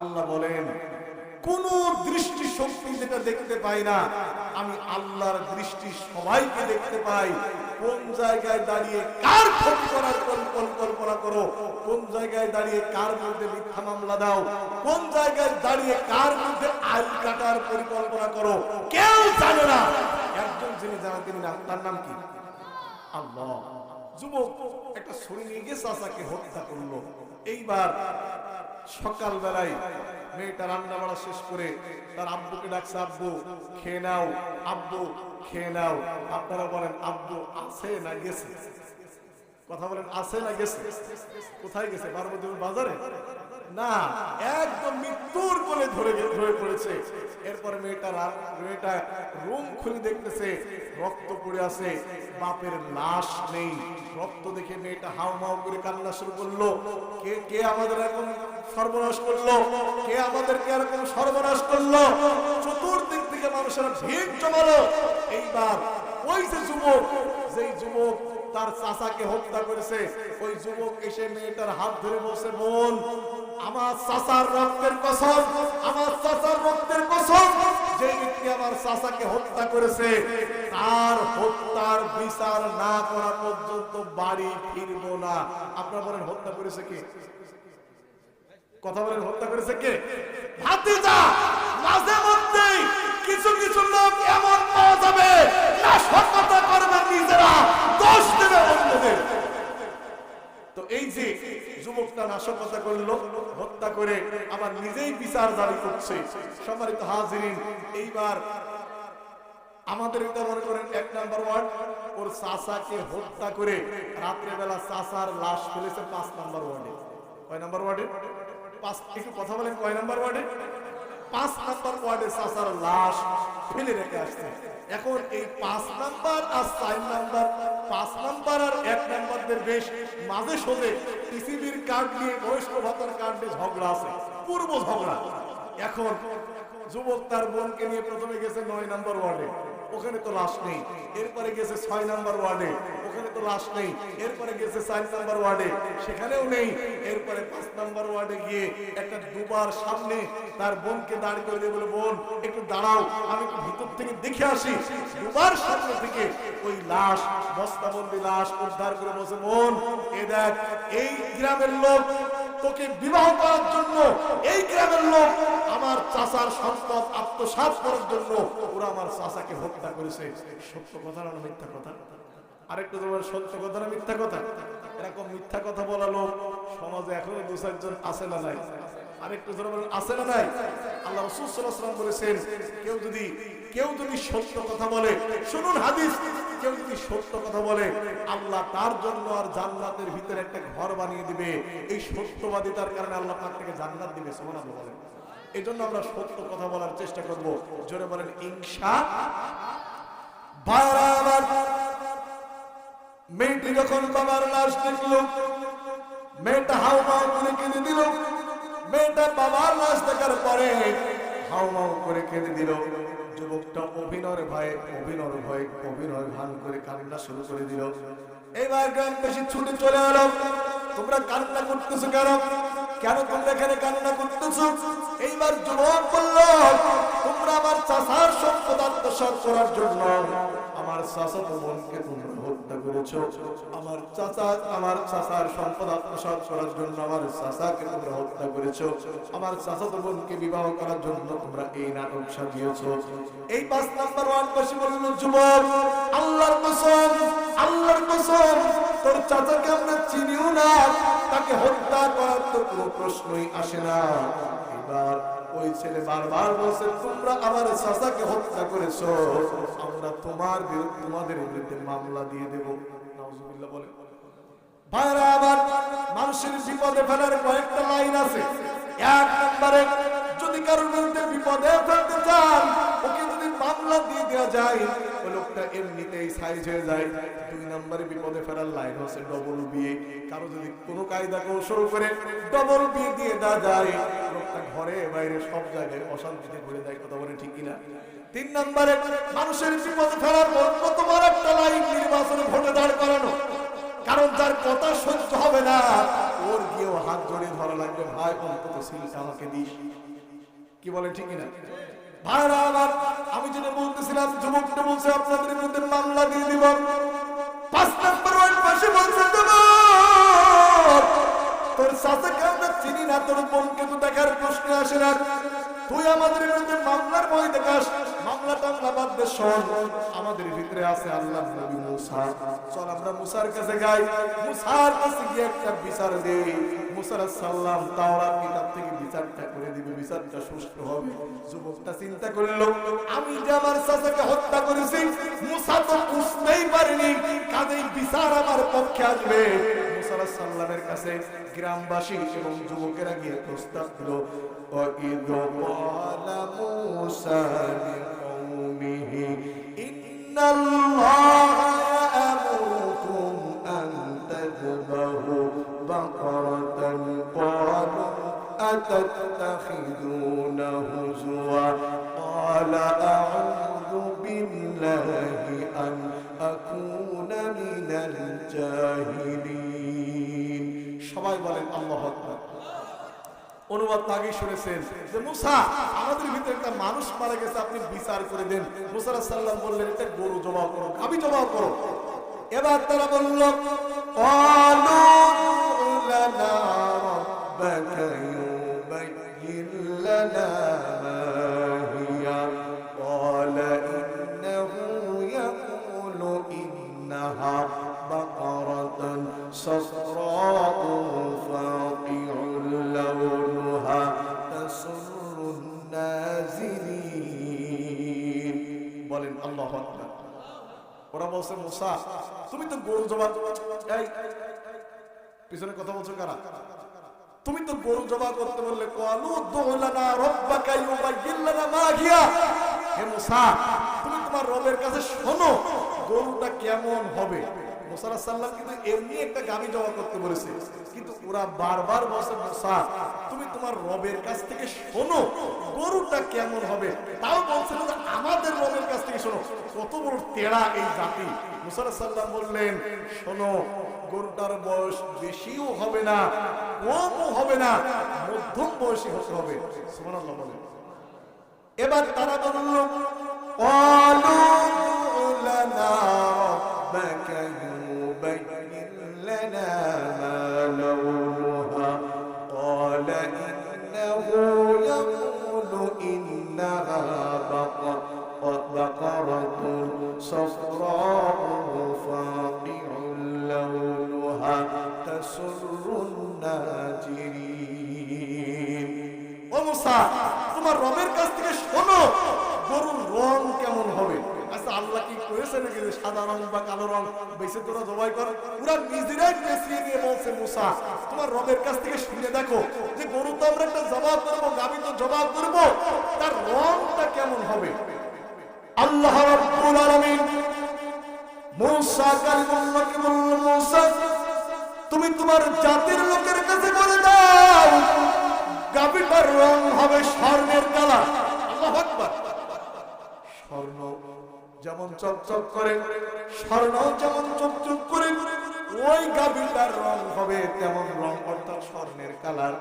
আল্লাহ বলেন কোন দৃষ্টি শক্তি যেটা দেখতে পাই না, আমি আল্লাহর দৃষ্টি সবাইকে দেখতে পাই। কোন জায়গায় দাঁড়িয়ে কার ক্ষতি করার পরিকল্পনা করো, কোন জায়গায় দাঁড়িয়ে কার মধ্যে মিথ্যা মামলা দাও, কোন জায়গায় দাঁড়িয়ে কার মধ্যে আইল কাটার পরিকল্পনা করো, কেউ জানে না। একজন যিনি জানেন তিনি না, তার নাম কি? আল্লাহ। যুবক একটা ছুরি নিয়ে গিয়ে চাচাকে হত্যা করলো। এইবার সকাল বেলায় মেয়েটা রান্না বাড়া শেষ করে তার আব্বুকে ডাকছে, আব্বু খেয়ে নাও, আব্বু খেয়ে নাও। আপনারা বলেন আব্বু আছে না গেছে? কথা বলেন আছে না গেছে? কোথায় গেছে? পার্বতীপুর বাজারে না, একদম মৃত্যুর কোলে ধরে পড়েছে। এরপরে মেয়েটা রুম খুলে দেখতেছে রক্ত পড়ে আছে, বাপের লাশ নেই। রক্ত দেখে মেয়েটা হাউমাউ করে কান্না শুরু করলো। কে আমাদের এখন সর্বনাশ করলো, কে আমাদেরকে এরকম সর্বনাশ করলো? চতুর্দিক থেকে মানুষেরা ভিড় জমালো। এইবার ওই যে যুবক, যেই যুবক তার চাচাকে হত্যা করেছে, ওই যুবক এসে মেয়েটার হাত ধরে বসে, বোন আমার চাচার রক্তের কসম, আমার চাচার রক্তের কসম, যে ব্যক্তি আমার চাচাকে হত্যা করেছে তার হত্যার বিচার না করা পর্যন্ত বাড়ি ফিরবো না। আপনারা বলেন হত্যা করেছে কে? কথা বলেন হত্যা করেছে কে? ভাতিজা। মাঝে মধ্যেই কিছু কিছু লোক এমন পাওয়া যাবে নাশকতা করবে নিজেরা, দোষ দেবে অন্যদের। তো এই যে যুবকটা নাশকতা করলো, হত্যা করে আবার নিজেই বিচার দাবি করছে। সম্মানিত হাজিরিন, এইবার আমাদের এটা মনে করেন 1 নাম্বার ওয়ার্ড, ওর চাচাকে হত্যা করে রাত্রে বেলা চাচার লাশ ফেলেছে 5 নাম্বার ওয়ার্ডে। কয় নাম্বার ওয়ার্ডে? 5। একটু কথা বলেন, কয় নাম্বার ওয়ার্ডে? 5 নাম্বার ওয়ার্ডে চাচার লাশ ফেলে রেখে আসছে। এখন এই 5 নাম্বার আর 4 নাম্বার, 5 নাম্বার আর 1 নাম্বারদের বেশ মাঝে সাঝে টিসিবির কার্ড নিয়ে, বয়স্ক ভাতার কার্ড নিয়ে ঝগড়া আছে, পূর্ব ঝগড়া। এখন যুবক তার বোনকে নিয়ে প্রথমে গেছে 9 নাম্বার ওয়ার্ডে, ওখানে তো লাশ নেই। এরপরে গেছে 6 নাম্বার ওয়ার্ডে, ওখানে তো লাশ নেই। এরপরে গেছে 4 নাম্বার ওয়ার্ডে, সেখানেও নেই। এরপরে 5 নাম্বার ওয়ার্ডে গিয়ে একটা দুবার সামনে তার বোনকে দাঁড় করে দিয়ে বলে, বোন একটু দাঁড়াও, আমি একটু ভিতর থেকে দেখে আসি। দুবার সামনে থেকে ওই লাশ, বস্তাবন্দি লাশ উদ্ধার করে বসে, বোন এ দেখ, এই গ্রামের লোক তোকে বিবাহ করার জন্য, এই গ্রামের লোক আমার চাচার সম্পদ আত্মসাৎ করার জন্য ওরা আমার চাচাকে হত্যা করেছে। সত্য কথা না মিথ্যা কথা? আরেকটু তোমার সত্য কথা না মিথ্যা কথা? এরকম মিথ্যা কথা বলা লোক সমাজে এখনো 2-4 জন আছে না নাই? আরেকটু জন বলেন আছে না নাই? আল্লাহ রাসূল সাল্লাল্লাহু আলাইহি ওয়াসাল্লাম বলেছেন, কেউ যদি সত্য কথা বলে, শুনুন হাদিস, কেউ যদি সত্য কথা বলে আল্লাহ তার জন্য আর জান্নাতের ভিতরে একটা ঘর বানিয়ে দিবে। এই সত্যবাদিতার কারণে আল্লাহ তার থেকে জান্নাত দিবে। সুবহানাল্লাহ বলেন। এই জন্য আমরা সত্য কথা বলার চেষ্টা করব। জোরে বলেন ইনশাআল্লাহ। মেয়েটি যখন বাবার লাশ দেখলো, মেয়েটা হাউমাউ করে কেঁদে দিল। মেয়েটা বাবার লাশ দেখার পরে হাউমাউ করে কেঁদে দিল। যুবকটা অভিনয় ভান করে কান্না শুরু করে দিল। এবার গ্রামবাসী ছুটে চলে এলো, তোমরা কান্না করতেছো কেন? কেন তোমরা এখানে কান্না করতেছো? এইবার যুবক বলল, তোমরা আমার চাচার সম্পদ আত্মসাৎ করার জন্য আমার চাচাতো বোনকে তোমরা হত্যা করেছো। আমার চাচার সম্পদ আত্মসাৎ করার জন্য আমার চাচাকে তোমরা হত্যা করেছো। আমার চাচাতো বোনকে বিবাহ করার জন্য তোমরা এই নাটক সাজিয়েছো। এই 5 নাম্বার ওয়ার্ডবাসী বলল, যুবক আল্লাহর কসম, আল্লাহর কসম, তোর চাচাকে আমরা চিনিও না, তাকে হত্যা করার তো কোনো প্রশ্নই আসে না। এবার ওই ছেলে বারবার বলছে, তোমরা আমার চাচাকে হত্যা করেছো, আমরা তোমাদের বিরুদ্ধে মামলা দিয়ে দেব। নাউজুবিল্লাহ বলে। ভাইরা আবার মানুষের বিপদে ফেলার কয়েকটা লাইন আছে। 1 নম্বরে যদি কারোর বিরুদ্ধে বিপদে ফেলতে চান, ওকে যদি মামলা দিয়ে দেওয়া যায়, ওই লোকটা এমনিতেই সাইজ হয়ে যায়। 2 নম্বরে বিপদে ফেলার লাইন হচ্ছে ডবল বিয়ে। কারো যদি কোনো কায়দা কৌশল করে ডবল বিয়ে দিয়ে দেওয়া যায়, লোকটা ঘরে বাইরে সব জায়গায় অশান্তিতে ভরে যায়। কথা বলে ঠিক কিনা? 3 নম্বরে মানুষের বিপদে ফেলার অন্যতম একটা লাইন নির্বাচনে ভোটে দাঁড় করানো। কারণ যার কথা সহ্য হবে না ওর গিয়েও হাত জড়িয়ে ধরা লাগবে, ভাই অন্তত সিলটা আমাকে দিস। কি বলে ঠিক না ভাইরা আমার? আমি যেটা বলতেছিলাম, যুবকটা বলছে আপনাদের বিরুদ্ধে মামলা দিয়ে দিব। 5 নম্বর ওয়ার্ড পাশে বলছে, তোর চাচাকে আমরা চিনি না, তোর বোনকে তো দেখার প্রশ্ন আসে না, তুই আমাদের বিরুদ্ধে মামলার ভয় দেখাস। মামলা টামলা বাদ দে, শোন আমাদের ভিতরে আছে আল্লাহর নবী মুসা, চল আমরা মুসার কাছে যাই, মুসার কাছে গিয়ে একটা বিচার দেই। মুসা আলাইহিস সালাম তাওরাত কিতাব থেকে বিচারটা করে দিবে, বিচারটা সুষ্ঠু হবে। যুবকটা চিন্তা করলো, আমি যে আমার চাচাকে হত্যা করেছি, মুসা তো বুঝতেই পারেনি, কাজেই বিচার আমার পক্ষে আসবে। মুসা আলাইহিস সালামের কাছে গ্রামবাসী এবং যুবকেরা গিয়ে প্রস্তাব দিল, وَإِذْ قَالَ مُوسَى لِقَوْمِهِ إِنَّ اللَّهَ يَأْمُرُكُمْ أَن تَذْبَحُوا بَقَرَةً قَالُوا أَتَتَّخِذُونَ هُزُوًا قَالَ أَعُوذُ بِاللَّهِ أَنْ أَكُونَ مِنَ الْجَاهِلِينَ। সবাই বলেন আল্লাহু আকবার। অনুবাদ আগেই শুনেছেন যে মুসা, আমাদের ভিতরে একটা মানুষ মারা গেছে, আপনি বিচার করে দেন। মুসা আলাইহিস সালাম বললেন, এটা গরু জবাই করো, গাভী জবাই করো। এবার তারা বলল, ক্বালু লানা রাব্বাকা ইউবাইয়িন লানা মা হিয়া ক্বালা ইন্নাহু ইয়াকুলু ইন্নাহা বাকারাতুন সাফরাউ ফাকিউল লাউনুহা তাসুরুন নাজিরিন। বলেন আল্লাহু আকবার। ওরা বলছে, মুসা তুমি তো গরু জবাই, এই পিছনে কথা বলছো কারা? তুমি তো গরু জবাই করতে বললে, ক্বালু দুলানা রাব্বাকা ইউবাইয়িন লানা মা হিয়া। হে মুসা, তুমি তোমার রবের কাছে শোনো গরুটা কেমন হবে। মুসা আলাইহিস সালাম কিন্তু এমনি একটা গাভী জবাই করতে বলেছে, কিন্তু ওরা বারবার বলছে, মুসা তুমি তোমার রবের কাছ থেকে শোনো গরুটা কেমন হবে। তাও বলছিল যে আমাদের রবের কাছ থেকে শোনো। কত বড় তেড়া এই জাতি। মুসা আলাইহিস সালাম বললেন, শোনো গরুটার বয়স বেশিও হবে না, কমও হবে না, মধ্যম বয়সী হতে হবে। সুবহানাল্লাহ বলেন। এবার তারা বলল, ক্বালু লানা রাব্বাকা ইউবাইয়িন লানা মা লাউনুহা ক্বালা ইন্নাহু ইয়াকুলু ইন্নাহা বাকারাতুন সাফরাউ ফাকিউল লাউনুহা তাসুরুন নাজিরিন। ও মুসা, তোমার রবের কাছ থেকে শোনো গরুর রং কেমন হবে। আচ্ছা, আল্লাহ কি করেছে নাকি সাদা রং বা কালো রং বেশি তোরা জবাই কর? পুরা নিজেরাই পেছিয়ে নিয়ে বলছে, মুসা তোমার রবের কাছ থেকে শুনে দেখো যে গরু তো আমরা একটা জবাব করবো, গাভী তো জবাব করবো, তার রংটা কেমন হবে। আল্লাহ রাব্বুল আলামিন মুসা কালিমুল্লাহকে বলল, মুসা তুমি তোমার জাতির লোকের কাছে বলে দাও গাভীটার রং হবে স্বর্ণের কালার। আল্লাহু আকবার। স্বর্ণ যেমন চকচক করে, স্বর্ণ যেমন চকচক করে, ওই গাভীটার রং হবে তেমন রং, অর্থাৎ স্বর্ণের কালার।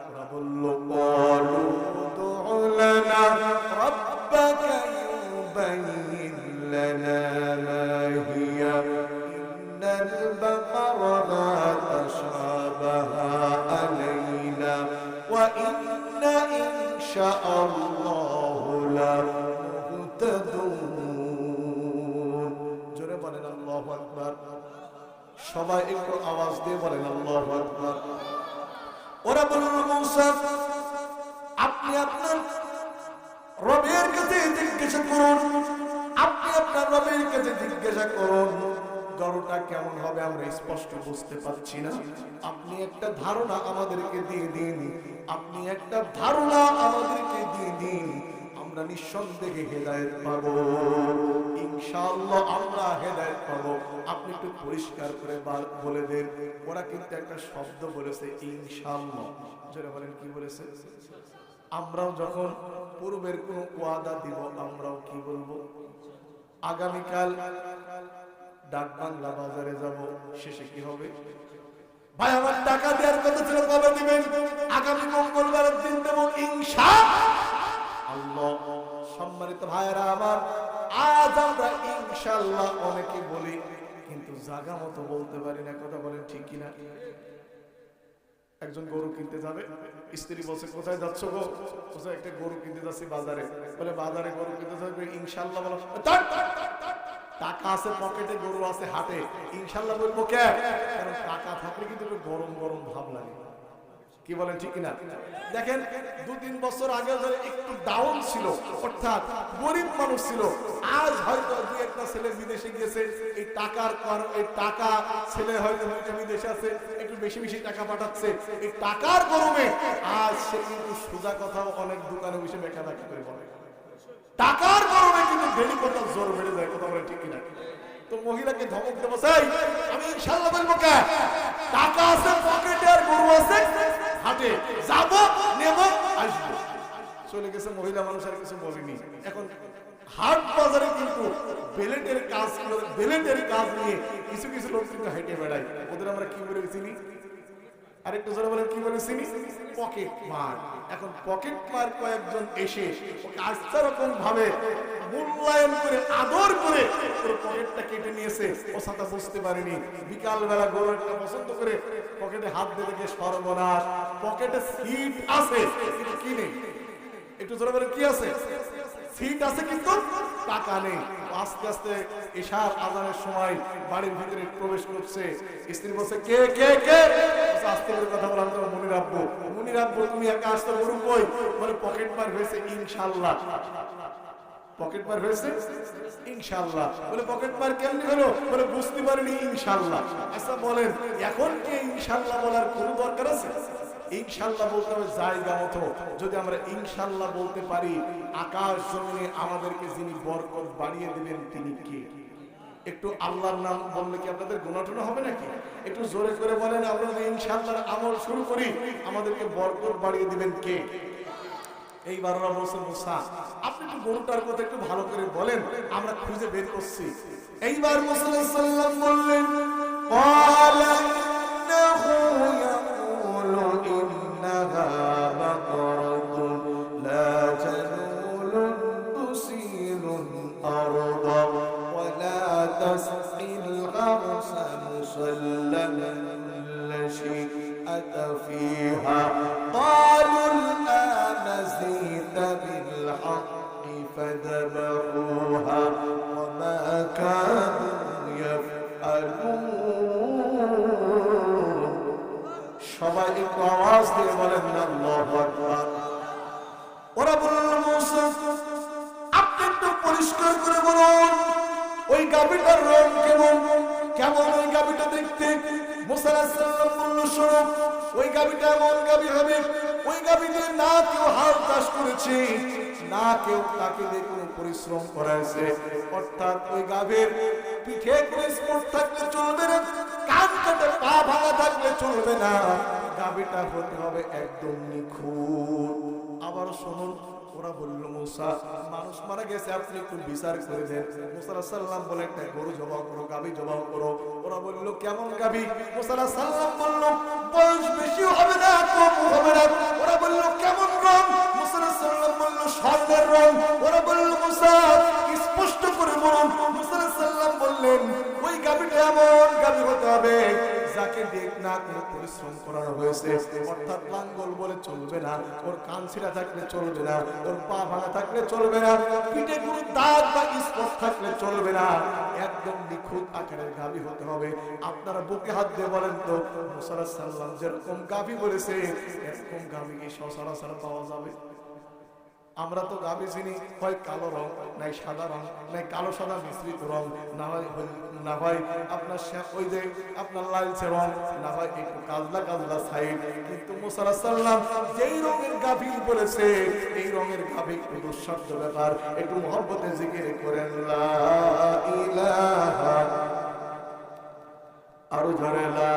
ওরা বলল, ক্বালু দুলানা রাব্বাকা ইউবাইয়িন লানা মা হিয়া ইন্নাল বাকারা লা তাশাবাহা আলাইনা ওয়া ইন্না ইনশাআল্লাহু লামুহতাদুন। জোরে বলেন আল্লাহু আকবার। সবাই একটু আওয়াজ দিয়ে বলেন আল্লাহু আকবার। ওরা বলল, মুসা আপনি আপনার রবের কাছে জিজ্ঞাসা করুন, আপনি আপনার রবের কাছে জিজ্ঞাসা করুন গরুটা কেমন হবে, আমরা স্পষ্ট বুঝতে পারছি না। আপনি একটা ধারণা আমাদেরকে দিয়ে দিন, আপনি একটা ধারণা আমাদেরকে দিয়ে দিন, আমরা নিঃসন্দেহে হেদায়েত পাবো, ইনশাআল্লাহ আমরা হেদায়েত পাবো। আপনি একটু পরিষ্কার করে বলে দেন। ওরা কিন্তু একটা শব্দ বলেছে, ইনশাআল্লাহ। যারা বলেন কি বলেছে? আমরাও যখন পূর্বের কোন ওয়াদা দিব, আমরাও কি বলবো? আগামীকাল ডাকবাংলা বাজারে যাব, শেষে কি হবে? ভাই আমার টাকা দেওয়ার কথা ছিল, কবে দিবেন? আগামী মঙ্গলবারের দিন দেব ইনশাআল্লাহ। সম্মানিত ভাইরা আমার, আজ আমরা ইনশাআল্লাহ অনেকে বলি, কিন্তু জায়গা মতো বলতে পারি না। কথা বলেন ঠিক কিনা? একজন গরু কিনতে যাবে, স্ত্রী বলছে কোথায় যাচ্ছ গো? বলছে একটা গরু কিনতে যাচ্ছি বাজারে। বলে বাজারে গরু কিনতে যাবে, ইনশাআল্লাহ বলো। টাকা আছে পকেটে, গরু আছে হাটে, ইনশাআল্লাহ বলবো কে? কারণ টাকা থাকলে কিন্তু একটু গরম গরম ভাব লাগে। কি বলেন ঠিক কিনা? দেখেন 2-3 বছর আগে একটু ডাউন ছিল, অর্থাৎ গরিব মানুষ ছিল। আজ হয়তো দুই একটা ছেলে বিদেশে গিয়েছে, এই টাকার এই টাকা ছেলে হয়তো বিদেশে আছে, একটু বেশি বেশি টাকা পাঠাচ্ছে, এই টাকার গরমে আজ সে কিন্তু সোজা কথাও অনেক দোকানে বসে বেকাবাকি করে বলে। টাকার গরমে কিন্তু দেরি কথা জোর বেড়ে যায়। কথা বলে ঠিক কিনা? তো মহিলাকে ধমক দেবো, আমি ইনশাআল্লাহ বলবো কে? টাকা আছে পকেটে আর গরু আছে হাটে, যাব নেব আসবো। চলে গেছে মহিলা মানুষ, আর কিছু বলেনি। এখন হাট বাজারে কিন্তু বেলেটের কাজ নিয়ে কিছু কিছু লোক কিন্তু হেঁটে বেড়ায়। ওদের আমরা কি বলে চিনি? আরেকটু জোরে বলেন, কি বলে চিনি? পকেট মার। এখন পকেট মার কয়েকজন এসে ওকে আস্থা রকম ভাবে মূল্যায়ন করে আদর করে ওর পকেটটা কেটে নিয়েছে। ও সাথে বুঝতে পারেনি। বিকাল বেলা গরু একটা পছন্দ করে পকেটে হাত দিয়ে দেখে সর্বনাশ, পকেটে সিট আছে কিন্তু কি নেই? একটু জোরে বলেন, কি আছে? সিট আছে কিন্তু টাকা নেই। আস্তে আস্তে এশার আজানের সময় বাড়ির ভিতরে প্রবেশ করছে। স্ত্রী বলছে কে কে কে? আস্তে করে কথা বললাম, তো মনির আব্বু। মনির আব্বু তুমি একা আসতে গরু কই? বলে পকেট মার হয়েছে ইনশাআল্লাহ। পকেট মার হয়েছে ইনশাআল্লাহ। বলে পকেট মার কেমনি হলো? বলে বুঝতে পারিনি ইনশাআল্লাহ। আচ্ছা বলেন, এখন কি ইনশাআল্লাহ বলার কোনো দরকার আছে? ইনশাআল্লাহ বলতে হবে জায়গা মতো। যদি আমরা ইনশাআল্লাহ বলতে পারি, আকাশ জমিনে আমাদেরকে যিনি বরকত বাড়িয়ে দিবেন তিনি কে? একটু আল্লাহর নাম বললে কি আপনাদের গুনাহটনা হবে নাকি? একটু জোরে করে বলেন, আমরা যদি ইনশাআল্লাহর আমল শুরু করি, আমাদেরকে বরকত বাড়িয়ে দিবেন কে? এইবার ওরা বলছে মুসা, আপনি একটু গরুটার কথা একটু ভালো করে বলেন, আমরা খুঁজে বের করছি। এইবার মুসা আলাইহিস সালাম বললেন, ক্বালা ইন্নাহু ইয়াকুলু ইন্নাহা বাকারাতুন লা তাযুলুন তুসিলুল আরদা ওয়া লা তাসকিল গারসা মুসাল্লামান লা শাইআতা ফিহা ক্বালু بالحق فذبحوها وما كانوا يفعلون সবাই একটু আওয়াজ দিয়ে বলেন আল্লাহু আকবার। ওরা বলল মুসা, আপনি একটু পরিষ্কার করে বলুন ওই গাভীটার রং কেমন? কেমন ওই গাভীটা দেখতে? মুসা আলাইহিস সালাম বলল, শোনো, ওই গাভীটা এমন গাভী হবে, ওই গাভীতে না কেউ হাল চাষ করেছে, না কেউ তাকে দিয়ে কোনো পরিশ্রম করাইছে। অর্থাৎ ওই গাভীর পিঠে কোনো স্পট থাকলে চলবে না, কান কাটে পা ভাঙা থাকলে চলবে না, গাভীটা হতে হবে একদম নিখুঁত। আবার শুনুন, ওরা বলল মুসা, মানুষ মারা গেছে, আপনি একটু বিচার করে দেন। মুসা আলাইহিস সালাম বলে, একটা গরু জবাই করো, গাভী জবাই করো। ওরা বলল কেমন গাভী? মুসা আলাইহিস সালাম বলল, বয়স বেশি হবে না, কম হবে না। ওরা বলল কেমন রং? মুসা আলাইহিস সালাম বলল স্বর্ণের রং। ওরা বলল মুসা স্পষ্ট করে বলুন। মুসা আলাইহিস সালাম বললেন, ওই গাভীটা এমন গাভী হতে হবে যাকে দেখ না কোনো পরিশ্রম করানো হয়েছে। অর্থাৎ লাঙ্গল বলে চলবে না, ওর কান ছিঁড়া থাকলে চলবে না, ওর পা ভাঙা থাকলে চলবে না, পিঠে কোনো দাগ বা স্পট থাকলে চলবে না, একদম নিখুঁত আকারের গাভী হতে হবে। আপনারা বুকে হাত দিয়ে বলেন তো, মুসা আলাইহিস সালাম যেরকম গাভী বলেছে এরকম গাভী কি সচরাচর পাওয়া যাবে? আমরা তো গাভী চিনি, হয় কালো রং, নাই সাদা রং, নাই কালো সাদা মিশ্রিত রং, না হয় আপনার ওই যে আপনার লালচে রং, না হয় একটু কাজলা কাজলা সাইড। কিন্তু মুসা আলাইহিস সালাম যেই রঙের গাভী বলেছে, এই রঙের গাভী একটু দুঃসাধ্য ব্যাপার। একটু মহব্বতে জিকির করেন লা ইলাহা, আরো ধরে লা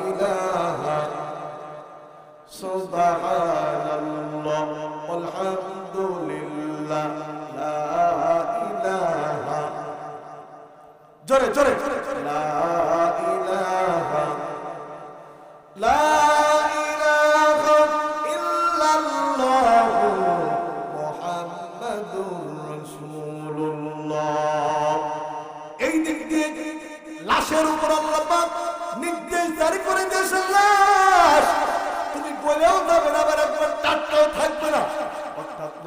ইলাহা সুবহানাল্লাহ আলহামদুলিল্লাহ লা ইলাহা, জোরে জোরে লা ইলাহা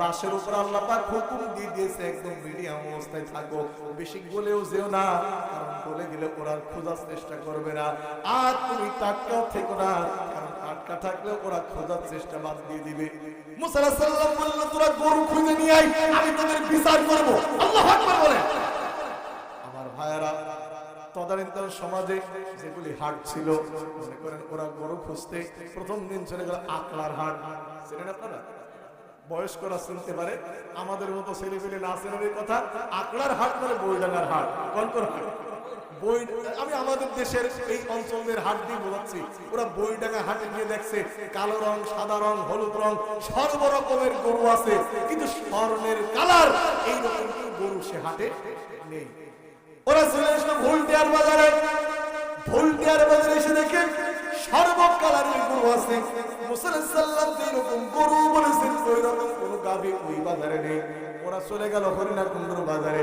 লাশের উপর আল্লাহ পাক হুকুম দিয়ে দিয়েছে একদম মিডিয়াম অবস্থায় থাকো, বেশি গলেও যেও না, কারণ গলে গেলে ওরা খোঁজার চেষ্টা করবে না। আর তুমি টাটকাও থেকো না, কারণ টাটকা থাকলে ওরা খোঁজার চেষ্টা বাদ দিয়ে দিবে। মুসা আলাইহিস সালাম বললেন তোরা গরু খুঁজে নিয়ে আয়, আমি তোদের বিচার করব। আল্লাহু আকবার বলেন। আমার ভাইয়েরা, তদানীন্তন সমাজে যেগুলি হাট ছিল, মনে করেন ওরা গরু খুঁজতে প্রথম দিন চলে গেল আকলার হাট। চেনেন আপনারা? বয়স্করা চিনতে পারে, আমাদের মতো ছেলেপেলে না চেনের কথা। আকলার হাট মানে বইডাঙ্গার হাট। কোন হাট? বই। আমি আমাদের দেশের এই অঞ্চলের হাট দিয়ে বোঝাচ্ছি। ওরা বইডাঙ্গা হাটে গিয়ে দেখছে কালো রং, সাদা রং, হলুদ রং, সর্ব রকমের গরু আছে, কিন্তু স্বর্ণের কালার এইরকম গরু সে হাটে নেই। ওরা চলে আসলো ভুলটিয়ার বাজারে। ভুলটিয়ার বাজারে এসে দেখে সর্ব কালারের গরু আছে। মুসা আলাইহিস সালাম যেরকম গরু বলেছেন ওই রকম কোনো গাভী ওই বাজারে নেই। ওরা চলে গেল হরিণাকুণ্ডুর বাজারে।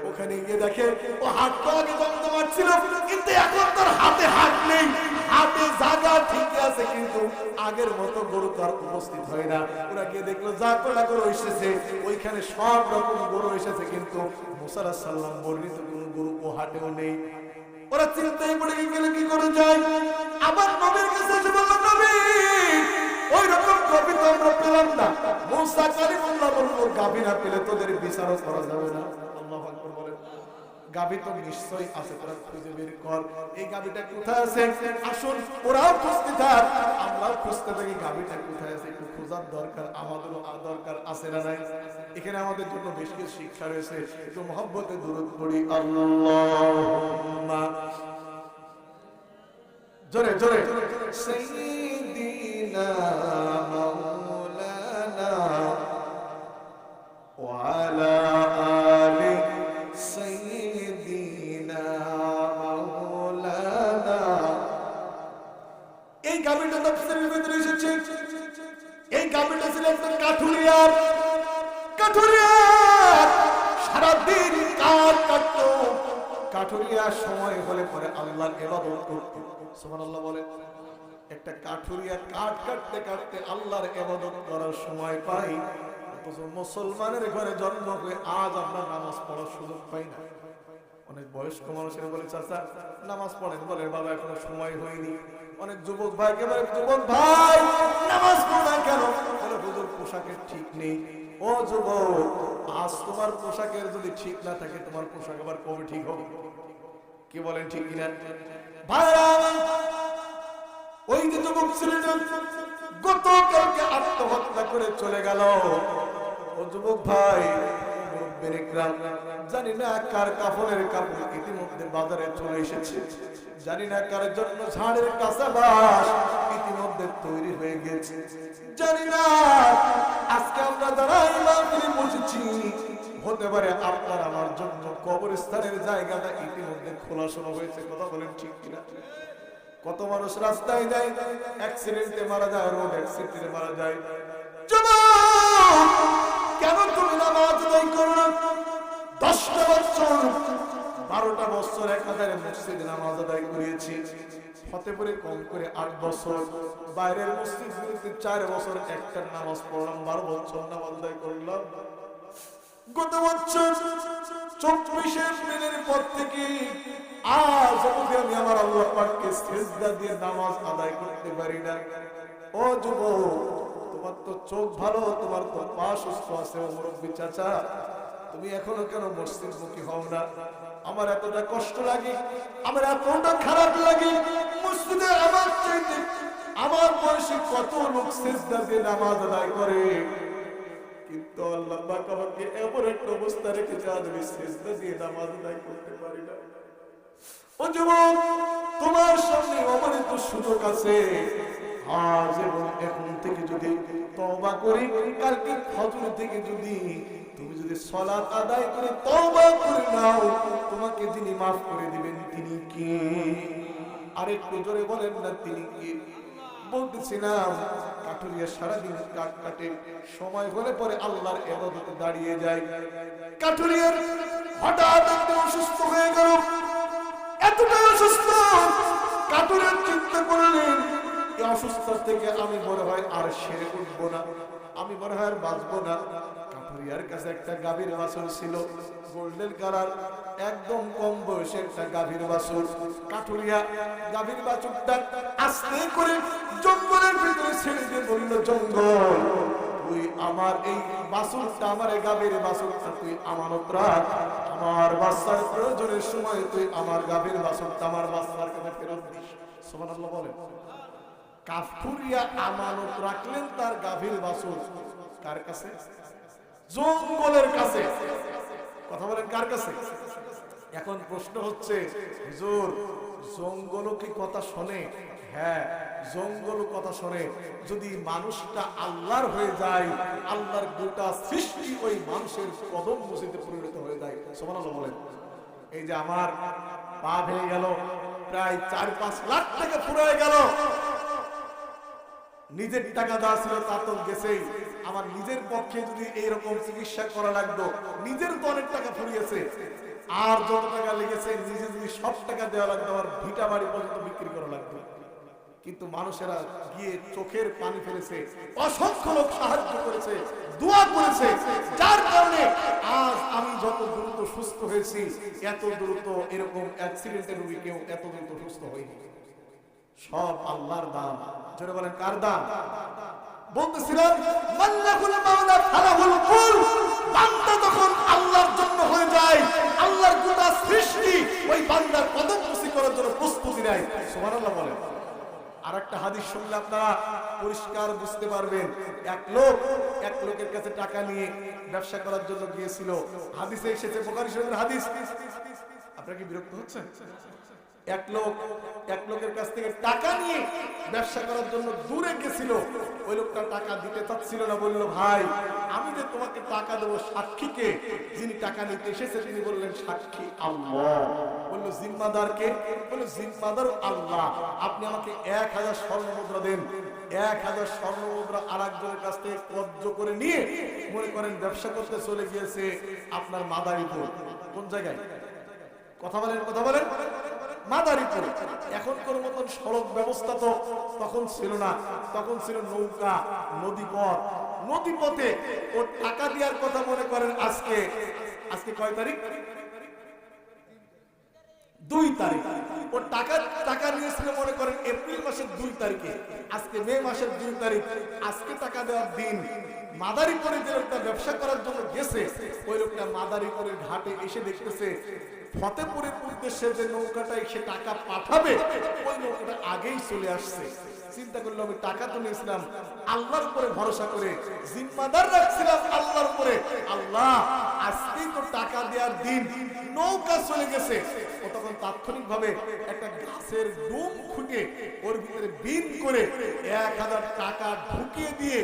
ওখানে গিয়ে দেখে ও হাটটা আগে জমজমাট ছিল, কিন্তু এখন তার হাতে হাট নেই। হাতে জায়গা ঠিকই আছে, কিন্তু আগের মতো গরু তো আর উপস্থিত হয় না। ওরা গিয়ে দেখলো যা কটা গরু এসেছে ওইখানে সব রকম গরু এসেছে, কিন্তু মুসা আলাইহিস সালাম বর্ণিত কোনো গরু ও হাটেও নেই। ওরা চিন্তায় পড়ে গেলে কি করে যায়। আবার নবীর কাছে এসে বলল, নবী ওই রকম গাভী তো আমরা পেলাম না। মুসা কালিমুল্লাহ বলল, গাভী না পেলে তোদের বিচারও করা যাবে না। আল্লাহু আকবার বলেন। গাভী তো নিশ্চয়ই আছে, তোরা খুঁজে বের কর এই গাভীটা কোথায় আছে। আসুন ওরাও খুঁজতে থাক, আমরাও খুঁজতে থাকি গাভীটা কোথায় আছে। একটু খোঁজার দরকার, আমাদেরও দরকার আছে না নাই? এখানে আমাদের জন্য বেশ কিছু শিক্ষা রয়েছে। একটু মহব্বতে দুরূদ পড়ি। আল্লাহুম্মা জোরে জোরে সাইয়্যিদিনা মাওলানা ওয়া আলা আলি সাইয়্যিদিনা মাওলানা। এই গাভীটা তাফসীরের ভিতরে এসেছে। এই গাভীটা ছিল একটা কাঠুরিয়ার। কাঠুরিয়ার সারাদিন কাঠ কাটতো। কাঠুরিয়ার সময় হলে পরে আল্লাহর ইবাদত করতো। সুবহানাল্লাহ বলে। একটা কাঠুরিয়া কাঠ কাটতে কাটতে আল্লাহর ইবাদত করার সময় পাই, অথচ মুসলমানের ঘরে জন্ম হয়ে আজ আমরা নামাজ পড়ার সুযোগ পাই না। অনেক বয়স্ক মানুষেরা বলে চাচা নামাজ পড়েন, বলে বাবা এখনো সময় হয়নি। অনেক যুবক ভাইকে বলে যুবক ভাই নামাজ পড়া কেন, বলে হুজুর পোশাকের ঠিক নেই। ও যুবক, আজ তোমার পোশাকের যদি ঠিক না থাকে তোমার পোশাক আবার কবে ঠিক হবে? কি বলেন ঠিক কিনা ভাইরা? ওই যে যুবক ছিলেন গতকালকে আত্মহত্যা করে চলে গেল। ও যুবক ভাই, জানি না কার কাফনের কাপড় ইতিমধ্যে বাজারে চলে এসেছে, জানি না কার জন্য ঝাড়ের কাঁচা বাঁশ ইতিমধ্যে তৈরি হয়ে গেছে, জানি না আজকে আমরা যারা ইমামে বসেছি হতে পারে আপনার আমার জন্য কবরস্থানের জায়গাটা ইতিমধ্যে খোলা শোনা হয়েছে। কথা বলেন ঠিক কিনা? কত মানুষ রাস্তায় যায়, অ্যাক্সিডেন্টে মারা যায়, রোড অ্যাক্সিডেন্টে মারা যায়। কেন তুমি নামাজ আদায় করো না? 10টা বছর 12টা বছর একাধারে মসজিদে নামাজ আদায় করিয়েছি, হতে পারে কম করে 8 বছর বাইরের মসজিদগুলিতে 4 বছর একটা নামাজ পড়লাম, 12 বছর নামাজ আদায় করলাম। গত বছর 24 এপ্রিলের পর থেকে আজ অবধি আমি আমার আল্লাহ পাককে সিজদা দিয়ে নামাজ আদায় করতে পারি না। ও যুবক, তোমার তো চোখ ভালো, তোমার তো পা সুস্থ আছে, ও মুরব্বী চাচা তুমি এখনো কেন মসজিদমুখী হও না? আমার এতটা কষ্ট লাগে, আমার এতটা খারাপ লাগে। মসজিদে আমার চাইতে আমার বয়সী কত লোক সিজদা দিয়ে নামাজ আদায় করে, কিন্তু আল্লাহ পাক আমাকে এমন একটা অবস্থা রেখেছে আজ আমি সিজদা দিয়ে নামাজ আদায় করতে পারি না। ও যুবক, তোমার সামনে অমৃত সুযোগ আছে। আজ এবং এখন থেকে যদি তওবা করি, কালকে ফজর থেকে যদি তুমি যদি সালাত আদায় করে তওবা করে নাও, তোমাকে যিনি maaf করে দিবেন তিনি কে? আরেকটু জোরে বলেন না তিনি কে? বলতেছিলাম কাঠুরিয়া সারাদিন কাঠ কাটে, সময় হলে পরে আল্লাহর ইবাদতে দাঁড়িয়ে যায়। কাঠুরিয়ার হঠাৎ একদম অসুস্থ হয়ে গেল, এতটা অসুস্থ। কাঠুরিয়া চিন্তা করলেন এই অসুস্থ থেকে আমি বড় হয় আর সেরে উঠবো না, আমি মনে হয় আর বাঁচবো না। কাঠুরিয়ার কাছে একটা গাভীর বাছুর ছিল, গোল্ডেন কালার, একদম কম বয়সে একটা গাভীর বাছুর। কাঠুরিয়া গাভীর বাছুরটা আস্তে করে জঙ্গলের ভিতরে ছেড়ে দিয়ে বলল, জঙ্গল তুই আমার এই বাছুরটা, আমার এই গাভীর বাছুরটা তুই আমানত রাখ, আমার বাচ্চার প্রয়োজনের সময় তুই আমার গাভীর বাছুরটা আমার বাচ্চার কাছে ফেরত দিস। সুবহানাল্লাহ বলেন। কাঠুরিয়া আমানত রাখলেন তার গাভীর বাছুর কার কাছে? জঙ্গলের কাছে। কথা বলেন কার কাছে? এখন প্রশ্ন হচ্ছে, হুজুর জঙ্গলও কি কথা শোনে? হ্যাঁ, জঙ্গল কথা শোনে। যদি মানুষটা আল্লাহর হয়ে যায়, আল্লাহর গোটা সৃষ্টি ওই মানুষের কদম মসজিদে পরিণত হয়ে যায়। সুবহানাল্লাহ বলেন। এই যে আমার পা ভেঙে গেল, প্রায় 4-5 লাখ টাকা ফুরিয়ে গেল, নিজের টাকা দেওয়া ছিল তা তো গেছেই, আমার নিজের পক্ষে যদি এইরকম চিকিৎসা করা লাগতো, নিজের তো অনেক টাকা ফুরিয়েছে, আর যত টাকা লেগেছে নিজে যদি সব টাকা দেওয়া লাগতো, আমার ভিটা বাড়ি পর্যন্ত বিক্রি করা লাগতো। কিন্তু মানুষেরা গিয়ে চোখের পানি ফেলেছে, অসংখ্য লোক সাহায্য করেছে, দোয়া করেছে, যার কারণে আজ আমি যত দ্রুত সুস্থ হয়েছি, এত দ্রুত এরকম অ্যাক্সিডেন্টের রোগী কেউ এত দ্রুত সুস্থ হয়নি। সব আল্লাহর দান। জোরে বলেন কার দান? বলতেছিলাম মাল্লাহুল মাওলা ফালাহুল কুল। বান্দা যখন আল্লাহর জন্য হয়ে যায়, আল্লাহর গোটা সৃষ্টি ওই বান্দার কদম খুশি করার জন্য প্রস্তুতি নেয়। সুবহানাল্লাহ বলেন। আরেকটা হাদিস শুনলে আপনারা পরিষ্কার বুঝতে পারবেন। এক লোকের কাছে টাকা নিয়ে ব্যবসা করার জন্য গিয়েছিল। হাদিসে এসেছে, বুখারী শরীফের হাদিস। আপনারা কি বিরক্ত হচ্ছেন? এক লোকের কাছ থেকে টাকা নিয়ে ব্যবসা করার জন্য দূরে গেছিল। ওই লোকটা টাকা দিতে চাচ্ছিল না, বলল, ভাই আমি যে তোমাকে টাকা দেবো, সাক্ষীকে? যিনি টাকা নিতে এসেছে তিনি বললেন, সাক্ষী আল্লাহ। বলল, জিম্মাদার কে? বলল, জিম্মাদার আল্লাহ। আপনি আমাকে 1000 স্বর্ণ মুদ্রা দেন। 1000 স্বর্ণ মুদ্রা আরেকজনের কাছ থেকে কব্জ করে নিয়ে মনে করেন ব্যবসা করতে চলে গিয়েছে আপনার মাদারীপুর। কোন জায়গায়? কথা বলেন মাদারীপুর। এখনকার মতন সড়ক ব্যবস্থা তো তখন ছিল না, তখন ছিল নৌকা, নদীপথে ও টাকা দেওয়ার কথা মনে করেন আজকে কয় তারিখ? 2 তারিখ। ও টাকা নিয়েছিল মনে করেন এপ্রিল মাসের 2 তারিখে, আজকে মে মাসের 2 তারিখ, আজকে টাকা দেওয়ার দিন। মাদারীপুরে যে লোকটা ব্যবসা করার জন্য গেছে, ওই লোকটা মাদারীপুরের ঘাটে এসে দেখতেছে ফতেপুরের উদ্দেশ্যে যে নৌকাটা এসে টাকা পাঠাবে, ওই নৌকাটা আগেই চলে আসছে। চিন্তা করলো, আমি টাকা তো নিয়েছিলাম আল্লাহর উপরে ভরসা করে, জিম্মাদার রাখছিলাম আল্লাহর উপরে, আল্লাহ আজকেই তো টাকা দেওয়ার দিন, নৌকা চলে গেছে। ও তখন তাৎক্ষণিক ভাবে একটা গাছের ডুম খুঁটে ওর ভিতরে বিন করে 1000 টাকা ঢুকিয়ে দিয়ে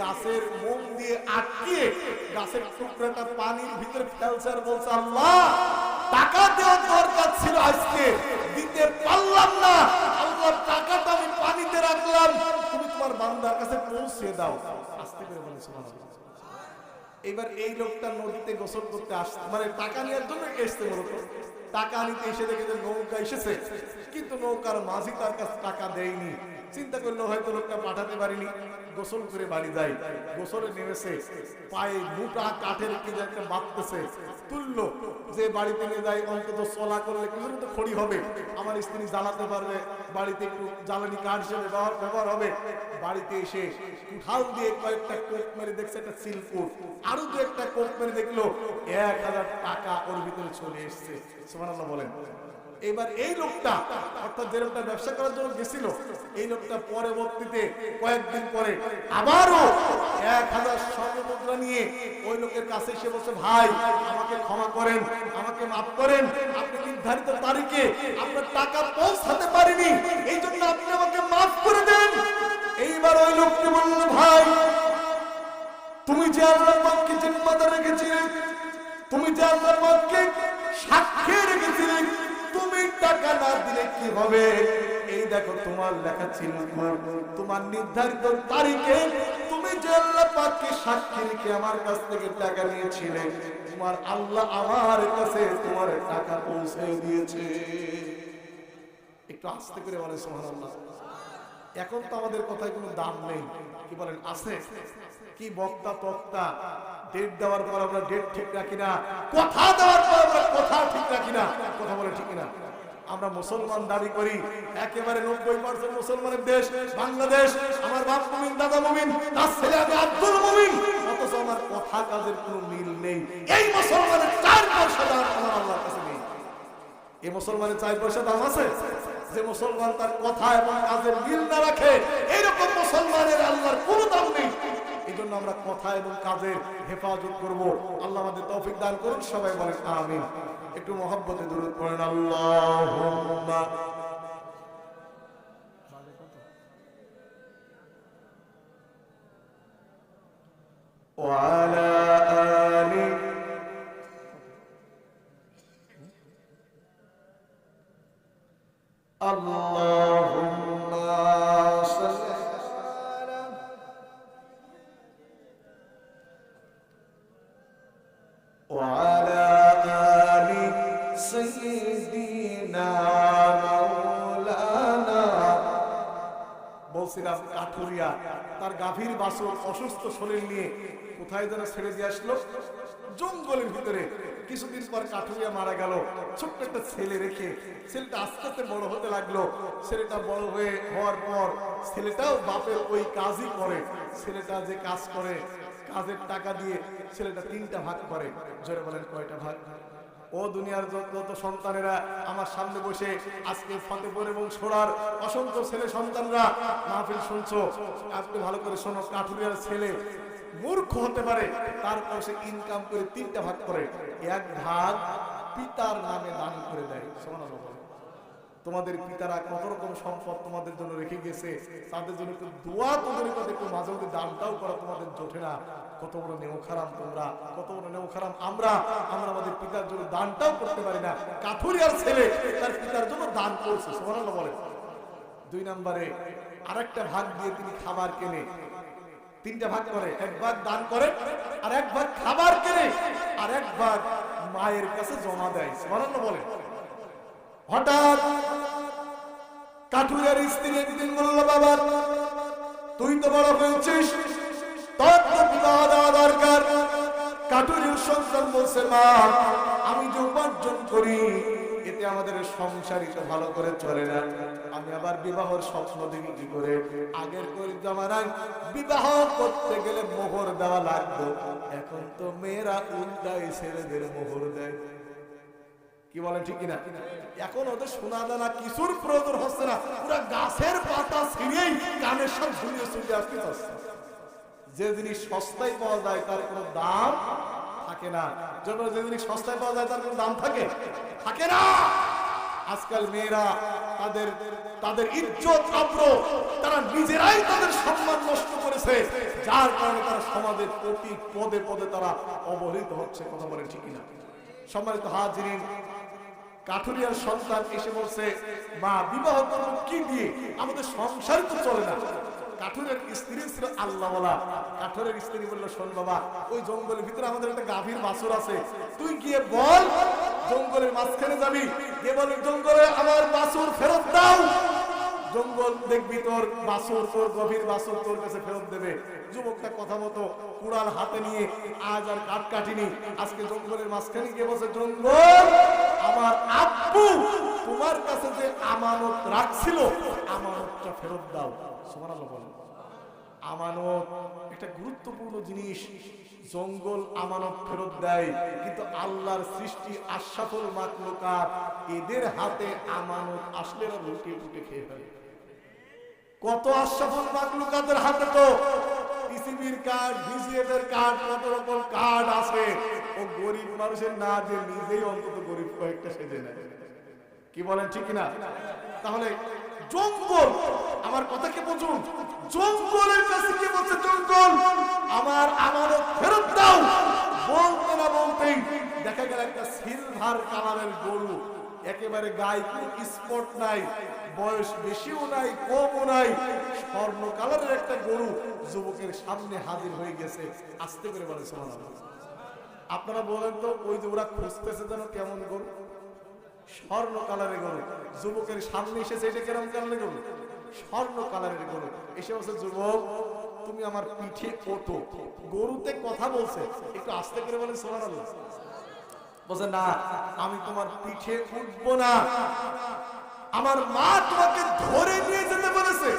গাছের মোম দিয়ে আটকিয়ে গাছের টুকরাটা পানির ভিতরে ফেলছে আর বলছে, আল্লাহ টাকা দেওয়ার দরকার ছিল, আজকে দিতে পারলাম না, আল্লাহ টাকাটা আমি পানিতে রাখলাম, তুমি তোমার বান্দার কাছে পৌঁছে দাও। আস্তে করে বলে সুবহানাল্লাহ। এবার এই লোকটা নদীতে গোসল করতে আসছে, মানে টাকা নেওয়ার জন্য এসছে। মূলত টাকা নিতে এসে দেখে যে নৌকা এসেছে, কিন্তু নৌকার মাঝি তার কাছে টাকা দেয়নি। চিন্তা করলো হয়তো লোকটা পাঠাতে পারিনি, গোসল করে বাড়ি যায়। গোসলে নেমেছে, পায়ে মোটা কাঠের কি একটা বাঁধতেছে, তুললো যে বাড়িতে নিয়ে যায়, অন্তত চলা করলে কিছু তো খড়ি হবে, আমার স্ত্রী জ্বালাতে পারবে, বাড়িতে একটু জ্বালানি কাঠ হিসেবে ব্যবহার হবে। বাড়িতে এসে কুঠাল দিয়ে কয়েকটা কোপ মেরে দেখছে একটা সিলকুট, আরো 2-1টা কোপ মেরে দেখলো 1000 টাকা ওর ভিতরে চলে এসছে। সুবহানাল্লাহ বলেন। এবার এই লোকটা, অর্থাৎ যে লোকটা ব্যবসা করার জন্য গেছিল, এই লোকটা পরবর্তীতে কয়েকদিন পরে আবারও 1000 স্বর্ণ মুদ্রা নিয়ে ওই লোকের কাছে এসে বলছে, ভাই আমাকে ক্ষমা করেন, আমাকে মাফ করেন, আপনি নির্ধারিত তারিখে আপনার টাকা পৌঁছাতে পারিনি, এই জন্য আপনি আমাকে মাফ করে দেন। এইবার ওই লোককে বলল, ভাই তুমি যে আল্লাহর পাককে জিম্মাদার রেখেছিলে, তুমি যে আল্লাহর পাককে সাক্ষী রেখেছিলে, তুমি টাকা না দিলে কি হবে? এই দেখো তোমার লেখা ছিল, তোমার নির্ধারিত তারিখে তুমি যে আল্লাহ পাককে সাক্ষী রেখে আমার কাছ থেকে টাকা নিয়েছিলে, তোমার আল্লাহ আমার কাছে তোমার টাকা পৌঁছে দিয়েছে। একটু আস্তে করে বলে সুবহানাল্লাহ। এখন তো আমাদের কথায় কোনো দাম নেই, কি বলেন আছে? কি বক্তা তক্তা, ডেট দেওয়ার পর আমরা ডেট ঠিক রাখি না, কথা দেওয়ার পর আমরা কথা ঠিক রাখি না, কথা বলে ঠিক না? আমরা মুসলমান দাবি করি, একেবারে 90% মুসলমানের দেশ বাংলাদেশ, আমার বাপ মুমিন, দাদা মুমিন, তার ছেলে আমি আব্দুল মুমিন, অথচ আমার কথা কাজের কোনো মিল নেই। এই মুসলমানের 4 পয়সা দাম আমার আল্লাহর কাছে নেই। এই মুসলমানের 4 পয়সা দাম আছে? যে মুসলমান তার কথা এবং কাজের মিল না রাখে, এইরকম মুসলমানের আল্লাহর কোনো দাম নেই। এই জন্য আমরা কথা এবং কাজের হেফাজত করব। আল্লাহ আমাদের তৌফিক দান করুন, সবাই বলেন আমিন। একটু মহব্বতে দুরূদ পড়েন, আল্লাহুম্মা ওয়া আলা আলি আল্লাহুম্মা সাল্লি ওয়া আলা আলি সাইয়্যিদিনা মাওলানা। বলছিলাম কাঠুরিয়া তার গাভীর বাছুর অসুস্থ শরীর নিয়ে কোথায় যেন ছেড়ে দিয়ে আসলো, জঙ্গলের ভিতরে। কিছুদিন পর কাঠুরিয়া মারা গেল, ছোট্ট একটা ছেলে রেখে। ছেলেটা আস্তে আস্তে বড় হতে লাগলো। ছেলেটা বড় হওয়ার পর ছেলেটাও বাপের ওই কাজই করে। ছেলেটা যে কাজ করে, কাজের টাকা দিয়ে ছেলেটা 3টা ভাগ করে। জোরে বলেন কয়টা ভাগ? ও দুনিয়ার যত সন্তানেরা আমার সামনে বসে আজকে ফতেপুর এবং সোড়ার অসংখ্য ছেলে সন্তানরা মাহফিল শুনছো, আপনি ভালো করে শোনো। কাঠুরিয়ার ছেলে মূর্খ হতে পারে, তারপর সে ইনকাম করে 3টা ভাগ করে। 1 ভাগ পিতার নামে দান করে দেয়। সুবহানাল্লাহ। তোমাদের পিতারা কত রকম সম্পদ তোমাদের জন্য রেখে গেছে, তাদের জন্য একটু দোয়া, তোমাদের কাছে একটু মাঝে মধ্যে দানটাও করা তোমাদের জোটে না। কত বড় নেমখারাম তোমরা, কত বড় নেমখারাম আমরা আমাদের পিতার জন্য দানটাও করতে পারি না। কাঠুরিয়ার ছেলে তার পিতার জন্য দান করছে। সুবহানাল্লাহ বলে। 2 নম্বরে আরেকটা ভাগ দিয়ে তিনি খাবার কেনে। 3টা ভাগ করে, 1 ভাগ দান করে, আর 1 ভাগ খাবার কেনে, আর 1 ভাগ মায়ের কাছে জমা দেয়। সুবহানাল্লাহ বলে। হঠাৎ কাঠুরিয়ার স্ত্রী একদিন বলল, বাবা তুই তো বড় হয়েছিস, তোর তো বিবাহ দেওয়া দরকার। কাঠুরিয়ার সন্তান বলছে, মা আমি যে উপার্জন করি এতে আমাদের সংসারিত ভালো করে চলে না, আমি আবার বিবাহের স্বপ্ন দেখি কি করে? আগের করে জামানায় বিবাহ করতে গেলে মোহর দেওয়া লাগতো, এখন তো মেয়েরা উল্টাই ছেলেদের মোহর দেয়। কি বলে ঠিক কিনা? এখন ওদের সোনা দানা কিছুর প্রয়োজন হচ্ছে না, পুরো গাছের পাতা ছিঁড়েই কানের সব ঝুলিয়ে চলে আসতে হচ্ছে। যে জিনিস সস্তায় পাওয়া যায় তার কোনো দাম থাকে না। যখন যে জিনিস সস্তায় পাওয়া যায় তার কোনো দাম থাকে না। আজকাল মেয়েরা তাদের ইজ্জত আব্রু তারা নিজেরাই তাদের সম্মান নষ্ট করেছে, যার কারণে তারা সমাজের প্রতি পদে পদে তারা অবহেলিত হচ্ছে। কথা বলে ঠিক কিনা? সম্মানিত হাজিরিন, কাঠুরিয়ার সন্তান এসে বলছে, মা বিবাহ করবো কি দিয়ে? আমাদের সংসার তো চলে না। কাঠুরের স্ত্রী ছিল আল্লাহওয়ালা। কাঠুরের স্ত্রী বলল, শোন বাবা, ওই জঙ্গলের ভিতরে আমাদের একটা গাভীর বাছুর আছে, তুই গিয়ে বল জঙ্গলের মাঝখানে যাবি, গিয়ে বল জঙ্গলে আমার বাছুর ফেরত দাও। জঙ্গল দেখবি তোর বাছুর, তোর গভীর বাছুর তোর কাছে ফেরত দেবে। যুবকটা কথা মতো কুড়াল হাতে নিয়ে আজ আর কাঠ কাটিনি, আজকে জঙ্গলের মাঝখানে গিয়ে বলছে, জঙ্গল আমার আব্বু তোমার কাছে যে আমানত রাখছিল আমানতটা ফেরত দাও। সুবহানাল্লাহ বলেন। আমানত একটা গুরুত্বপূর্ণ জিনিস। জঙ্গল আমানত ফেরত দেয়, কিন্তু আল্লাহর সৃষ্টি আশরাফুল মাখলুকাত এদের হাতে আমানত আসলে লুটে পুটে খেয়ে ফেলে। কত আশরাফুল মাখলুকাতের হাতে তো পিসিবির কার্ড, ভিজিএফ এর কার্ড, কত রকম কার্ড আছে। ও গরিব মানুষের না যে নিজেই অন্তত গরিব কয়েকটা সেজে নেয়। কি বলেন ঠিক কিনা? তাহলে জঙ্গল, আমার কথা কি বুঝুন, জঙ্গলের কাছে কি বলছে, জঙ্গল আমার আমানত ফেরত দাও। বলতে না বলতেই দেখা গেল একটা সিলভার কালারের গরু, একেবারে গায়ে কোনো স্পট নাই, বয়স বেশিও নাই কমও নাই, স্বর্ণ কালারের একটা গরু যুবকের সামনে হাজির হয়ে গেছে। আস্তে করে বলে সুবহানাল্লাহ। আপনারা বলেন তো, ওই যে ওরা খুঁজতেছে যেন কেমন গরু? স্বর্ণ কালারের গরু যুবকের সামনে এসেছে, এটা কেমন কালারের গরু? স্বর্ণ কালারের গরু। এসে বলছে, যুবক তুমি আমার পিঠে ওঠো। গরুতে কথা বলছে, একটু আস্তে করে বলে সুবহানাল্লাহ। বলছে, না আমি তোমার পিঠে উঠবো না, আমার মা তোমাকে ধরে নিয়ে যেতে বলেছে।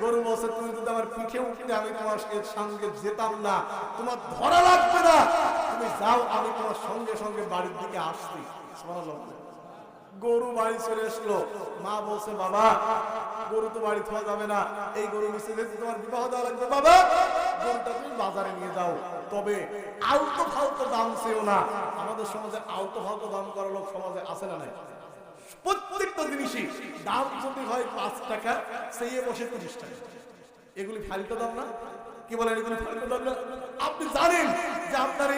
গরু বলছে, তুমি যদি আমার পিঠে উঠতে আমি তোমার সঙ্গে যেতাম না, তোমার ধরা লাগবে না, তুমি যাও, আমি তোমার সঙ্গে সঙ্গে বাড়ির দিকে আসছি। সুবহানাল্লাহ। গরু বাড়ি চলে আসলো। মা বলছে, বাবা গরু তো বাড়ি থাকা যাবে না, এই গরু নিচে যেতে তোমার বিবাহ দেওয়া লাগবে। বাবা গরুটা তুমি বাজারে নিয়ে যাও, তবে আলতো ফালতো দাম চেও না। আমাদের সমাজে আলতো ফালতো দাম করা লোক সমাজে আছে না নাই? প্রত্যেকটা জিনিসই দাম যদি হয় 5 টাকা, সেই বসে 30 টাকা। এগুলি ফালতু দাম না? কি বলেন, এগুলি ফালতু দাম না? আপনি জানেন যে আপনার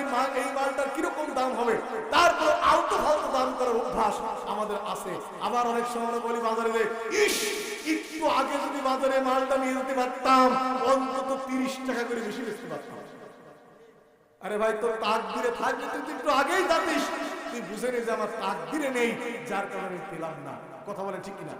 এই মালটার কিরকম দাম হবে, তারপর আলতো ফালতু দাম করার অভ্যাস আমাদের আছে। আবার অনেক সময় বলি বাজারে যে, ইস একটু আগে যদি বাজারে মালটা নিয়ে যেতে পারতাম, অন্তত 30 টাকা করে বেশি বেচতে পারতাম। আরে ভাই, তোর তাকদিরে থাকলে তুই একটু আগেই জানিস, তুই বুঝে নে যে আমার তাকদিরে নেই, যার কারণে পেলাম না। কথা বলে ঠিক কিনা?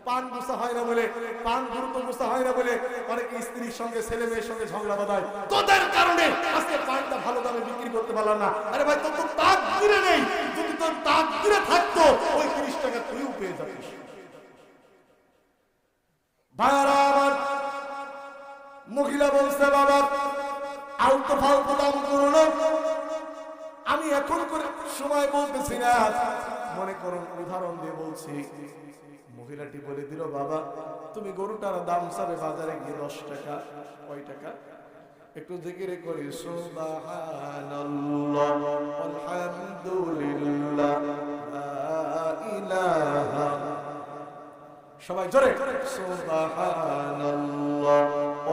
পান গুছা হয় না বলে, পান দ্রুত গুছা হয় না বলে অনেকে স্ত্রীর সঙ্গে ছেলে মেয়ের সঙ্গে ঝগড়া বাঁধায়, তোদের কারণে আজকে পানটা ভালো দামে বিক্রি করতে পারলাম না। আরে ভাই, তোর তো তাকদিরে নেই, যদি তোর তাকদিরে থাকতো ওই 30 টাকা তুইও পেয়ে যাতিস। ভাইরা আমার, মহিলা বলছে, বাবা আলতো ফালতু দাম করো না। আমি এখন করে সময় বলতেছি না, মনে করুন উদাহরণ দিয়ে বলছি। মহিলাটি বলে দিল, বাবা তুমি গরুটার দাম চাবে বাজারে গিয়ে 10 টাকা। কয় টাকা? একটু জিকিরে করি, সুবহানাল্লাহ আলহামদুলিল্লাহ লা ইলাহা, সবাই জোরে, সুবহানাল্লাহ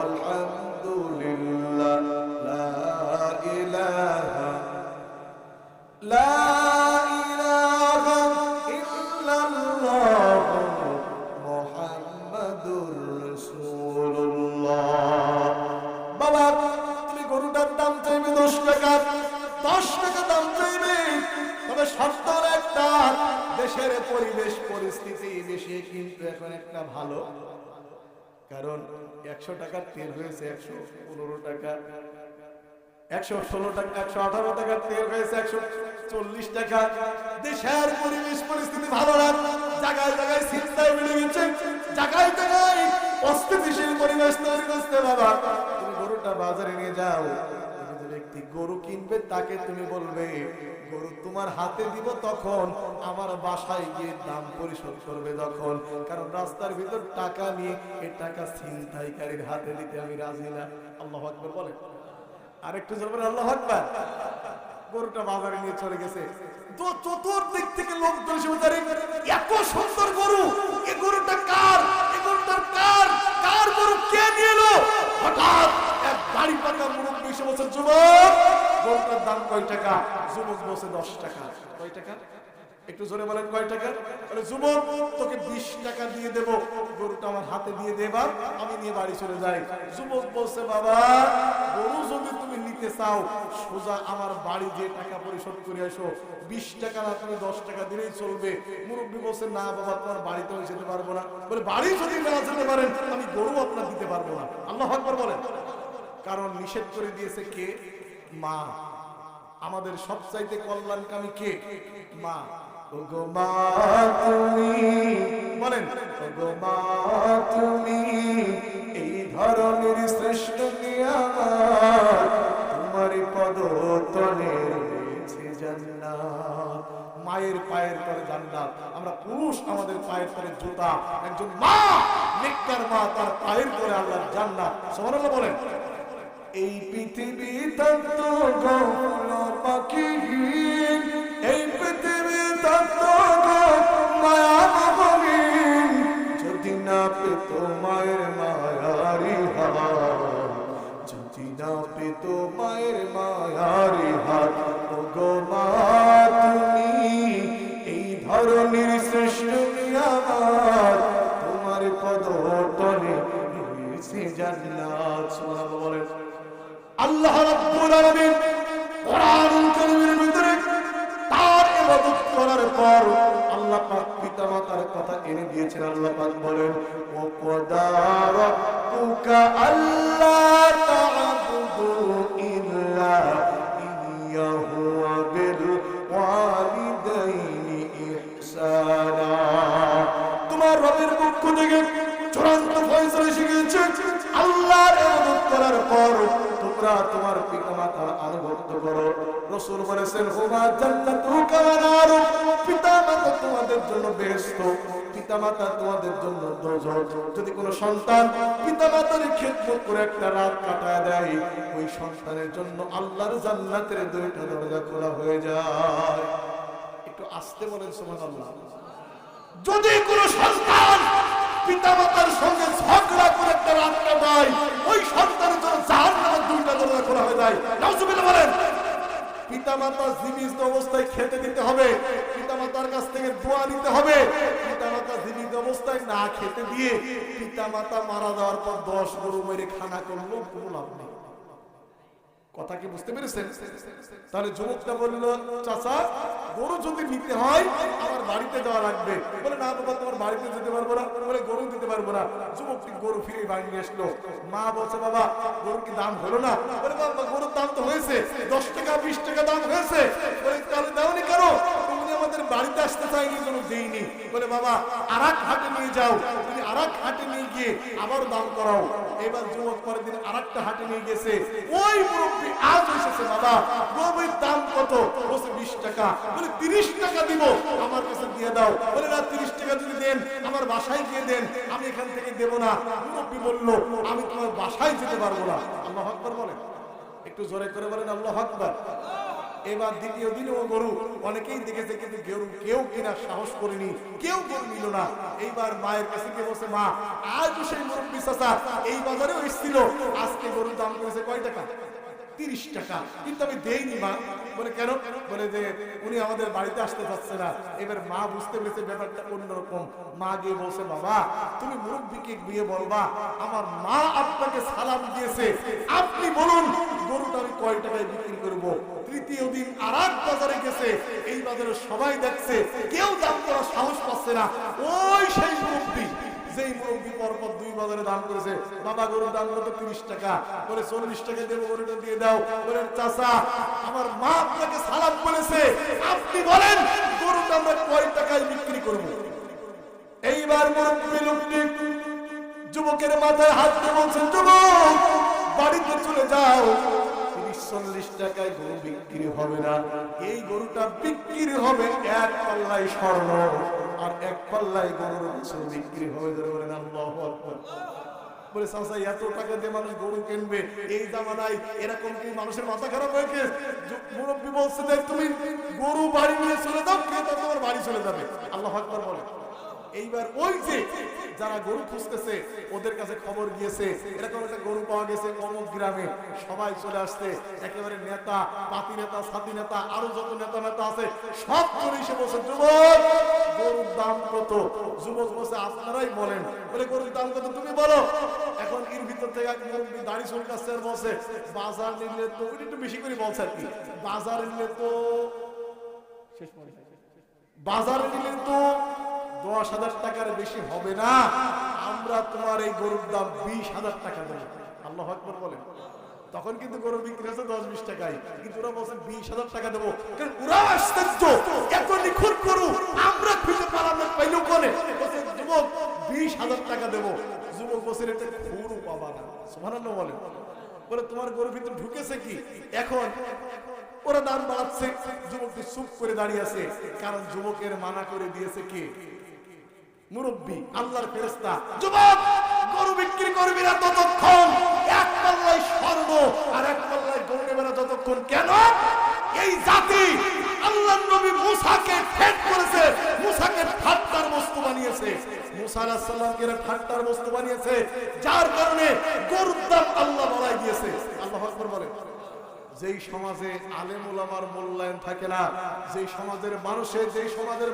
আলহামদুলিল্লাহ লা ইলাহা লা ইলাহা ইল্লাল্লাহ মুহাম্মাদুর রাসূলুল্লাহ। বাবা তুমি গরুটার দাম চাইবে 10 টাকা, 10 টাকা দাম চাইবে, তবে শর্ত একটা, দেশের পরিবেশ পরিস্থিতি বেশি কিন্তু এখন একটা ভালো, কারণ 100 টাকার তেল হয়েছে 115 টাকা, 116 টাকা, 118 টাকার তেল হয়েছে 140 টাকা। দেশের পরিবেশ পরিস্থিতি ভালো না, জায়গায় জায়গায় চিন্তায় মিলে গেছে, জায়গায় জায়গায় অস্থিতিশীল পরিবেশ তৈরি করতে। বাবা তুমি গরুটা বাজারে নিয়ে যাও, তুমি যে ব্যক্তি গরু কিনবে তাকে তুমি বলবে গরু তোমার হাতে দিব তখন, আমার বাসায় গিয়ে দাম পরিশোধ করবে যখন, কারণ রাস্তার ভিতর টাকা নিয়ে এই টাকা ছিনতাইকারীর হাতে দিতে আমি রাজি না। আল্লাহু আকবার বলেন, আরেকটু জোরে বলেন আল্লাহু আকবার। গরুটা বাজারে নিয়ে চলে গেছে, তো চতুর্দিক থেকে লোকজন এসে বলছে, এত সুন্দর গরু, এই গরুটা কার? এই গরুটা কার? কার গরু? কে নিয়ে এলো? হঠাৎ এক দাড়ি পাকা মুরব্বি এসে বলছে, যুবক গরুটার দাম কয় টাকা? যুবক বলছে 10 টাকা। কয় টাকা? একটু জোরে বলেন, কয় টাকা? বলে, যুবক তোকে 20 টাকা দিয়ে দেব, গরুটা আমার হাতে দিয়ে দেবা, আমি নিয়ে বাড়ি চলে যাই। যুবক বলছে, বাবা গরু যদি তুমি নিতে চাও সোজা আমার বাড়ি যে টাকা পরিশোধ করে আসো, 20 টাকা না তুমি 10 টাকা দিলেই চলবে। মুরব্বি বলছে, না বাবা তোমার বাড়িতে আমি যেতে পারবো না। বলে, বাড়ি যদি না যেতে পারেন আমি গরু আপনার দিতে পারবো না। আল্লাহু আকবার বলেন। কারণ নিষেধ করে দিয়েছে কে? মা। আমাদের সবচাইতে কল্যাণকামী কে? মা। ওগো মা তুমি, বলেন ওগো মা তুমি এই ধরনের শ্রেষ্ঠ নিয়ামত, তোমারই পদতলে রয়েছে জান্নাত। মায়ের পায়ের তলে জান্নাত। আমরা পুরুষ, আমাদের পায়ের তলে জুতা। একজন মা, নেককার মা, তার পায়ের তলে আল্লাহর জান্নাত। সুবহানাল্লাহ বলেন। এই পৃথিবী তত গহন পাখিহীন, এই পৃথিবী তত মায়া মহীন, যদি না পেত মায়ের মায়ারি হাত, যদি না পেত মায়ের মায়ারি হাত, ওগো মা তুমি এই ধরনের শ্রেষ্ঠ নিয়ামত, তোমার পদতলে রয়েছে জান্নাত। সুবহানাল্লাহ বলেন। আল্লাহ রাব্বুল আলামিন কোরআন কারীমের ভিতরে তার ইবাদত করার পর আল্লাহ পাক পিতা মাতার কথা এনে দিয়েছেন। আল্লাহ পাক বলেন ওয়া ক্বাদা রাব্বুকা আল্লা তা'বুদু ইল্লা ইয়াহু ওয়া বিল ওয়ালিদাইনি ইহসানা। তোমার রবের পক্ষ থেকে চূড়ান্ত ফয়সালা এসে গেছে। আল্লাহর ইবাদত করার পর তোমরা তোমার পিতামাতার আনুগত্য করো। রাসূল বলেছেন হুমা জান্নাতুকা ওয়া নারু, পিতামাতা তোমাদের জন্য বেহেশত, পিতামাতা তোমাদের জন্য দোজখ। যদি কোনো সন্তান পিতামাতার খেদমত করে একটা রাত কাটায় দেয়, ওই সন্তানের জন্য আল্লাহর জান্নাতের দুইটা দরজা খোলা হয়ে যায়। একটু আস্তে বলেন সুবহানাল্লাহ। যদি কোনো সন্তান পিতামাতার সঙ্গে ঝগড়া করে একটা রাত কাটায়, ওই সন্তানের জন্য জাহান্নামের দুইটা দরজা খোলা হয়ে যায়। নাউজুবিল্লাহ বলেন। পিতামাতা জীবিত অবস্থায় খেতে দিতে হবে, পিতামাতার কাছ থেকে দোয়া নিতে হবে। পিতামাতা জীবিত অবস্থায় না খেতে দিয়ে পিতামাতা মারা যাওয়ার পর 10 গরু মেরে খানা করলো কোনো লাভ নেই। কথা কি বুঝতে পেরেছেন? তাহলে যুবকটা বলল চাচা গরু যদি নিতে হয় আমার বাড়িতে যাওয়া লাগবে। বলে না বাবা তোমার বাড়িতে যেতে পারবো না, বলে গরু দিতে পারবো না। যুবকটি গরু ফিরে বাড়ি নিয়ে আসলো। মা বলছে বাবা গরুর কি দাম হলো না? বলে বাবা গরুর দাম তো হয়েছে, 10 টাকা 20 টাকা দাম হয়েছে। বলে তাহলে দাওনি কেন? তুমি আমাদের বাড়িতে আসতে চাইনি জন্য দেইনি। বলে বাবা আরেক হাটে নিয়ে যাও, তুমি আরেক হাটে নিয়ে গিয়ে আবার দাম করাও। এবার যুবক পরের দিন আরেকটা হাটে নিয়ে গেছে। ওই মুরব্বি আজ এসেছে বাবা গরুর দাম কত? বলছে 20 টাকা। বলে 30 টাকা দিব, আমার কাছে দিয়ে দাও। বলে না 30 টাকা যদি দেন আমার বাসায় গিয়ে দেন, আমি এখান থেকে দেব না। মুরব্বি বলল আমি তোমার বাসায় যেতে পারবো না। আল্লাহু আকবার বলেন, একটু জোরে করে বলেন আল্লাহু আকবার। এবার দ্বিতীয় দিনও গরু অনেকেই দেখেছে কিন্তু গরু কেউ কেনার সাহস করেনি, কেউ গরু নিল না। এইবার মায়ের কাছে গিয়ে বলছে মা আজ সেই মুরব্বি চাচা এই বাজারেও এসেছিল, আজকে গরুর দাম করেছে কয় টাকা? 30 টাকা, কিন্তু আমি দেইনি মা। বলে কেন? বলে যে উনি আমাদের বাড়িতে আসতে চাচ্ছে না। এবার মা বুঝতে পেরেছে ব্যাপারটা অন্যরকম। মা গিয়ে বলছে বাবা তুমি মুরব্বিকে গিয়ে বলবা আমার মা আপনাকে সালাম দিয়েছে, আপনি বলুন গরুটা আমি কয় টাকায় বিক্রি করব। তৃতীয় দিন আরেক বাজারে গেছে, এই বাজারে সবাই দেখছে, কেউ দাম করার সাহস পাচ্ছে না। ওই সেই মুরব্বি যেই মুরব্বি পরপর 2 বাজারে দাম করেছে। বাবা গরুর দাম কত? 30 টাকা। বলে 40 টাকা দেবো, গরুটা দিয়ে দাও। বলেন চাচা আমার মা আপনাকে সালাম বলেছে, আপনি বলেন গরুটা আমরা কয় টাকায় বিক্রি করব। এইবার মুরব্বি লোকটি যুবকের মাথায় হাত দিয়ে বলছেন যুবক বাড়িতে চলে যাও, 30-40 টাকায় গরু বিক্রি হবে না। এই গরুটা বিক্রি হবে 1 পাল্লায় স্বর্ণ, আর 1 পাল্লায় গরুর মাংস বিক্রি হবে। বলেন আল্লাহু আকবার। বলে চাচা এত টাকা দিয়ে মানুষ গরু কিনবে এই জামানায়? এরকম কি মানুষের মাথা খারাপ হয়ে গেছে? মুরব্বি বলছে যে তুমি গরু বাড়ি নিয়ে চলে যাও, ক্রেতা তোমার বাড়ি চলে যাবে। আল্লাহু আকবার বলে। এইবার ওই যে যারা গরু খুঁজতেছে ওদের কাছে খবর গিয়েছে এরকম একটা গরু পাওয়া গেছে অমুক গ্রামে। সবাই চলে আসছে, একেবারে নেতা পাতি নেতা সাথী নেতা আরো যত নেতা নেতা আছে সব চলে এসে বলছে যুবক গরুর দাম কত? যুবক বলছে আপনারাই বলেন। বলে গরুর দাম কত তুমি বলো। এখন এর ভিতর থেকে এক মুরব্বি দাড়ি চুল কাছে আর বলছে বাজার নিলে তো একটু বেশি করে বলছে আর কি, বাজার নিলে তো শেষ বাজারে নিলে তো 10,000 টাকার বেশি হবে না, আমরা তোমার এই গরুর দাম 20,000 টাকা দেবো। আল্লাহু আকবার বলেন। তখন কিন্তু গরু বিক্রি হচ্ছে 10-20 টাকায়, কিন্তু ওরা বলছে 20,000 টাকা দেবো। কারণ ওরা আশ্চর্য এত নিখুঁত গরু আমরা খুঁজে পালাম না, পাইলো কোনে? যুবক 20,000 টাকা দেবো। যুবক বলছে এটা গরু পাবা না। সুবহানাল্লাহ বলেন। বলে তোমার গরুর ভিতরে ঢুকেছে কি? এখন ওরা দাম বাড়াচ্ছে, যুবকটি চুপ করে দাঁড়িয়ে আছে, কারণ যুবকের মানা করে দিয়েছে কে? মুরব্বি, আল্লাহর ফেরেশতা। যুবক গরু বিক্রি করবি না ততক্ষণ, 1 পাল্লায় স্বর্ণ আর 1 পাল্লায় গরু নেবে না যতক্ষণ। কেন? এই জাতি আল্লাহর নবী মুসাকে ঠেট করেছে, মুসাকে ঠাট্টার বস্তু বানিয়েছে, মুসা আলাইহিস সালামকে ঠাট্টার বস্তু বানিয়েছে, যার কারণে গরুর দাম আল্লাহ বাড়াই দিয়েছে। আল্লাহু আকবার বলেন। যেই সমাজে আলেম ওলামার মূল্যায়ন থাকে না, যেই সমাজের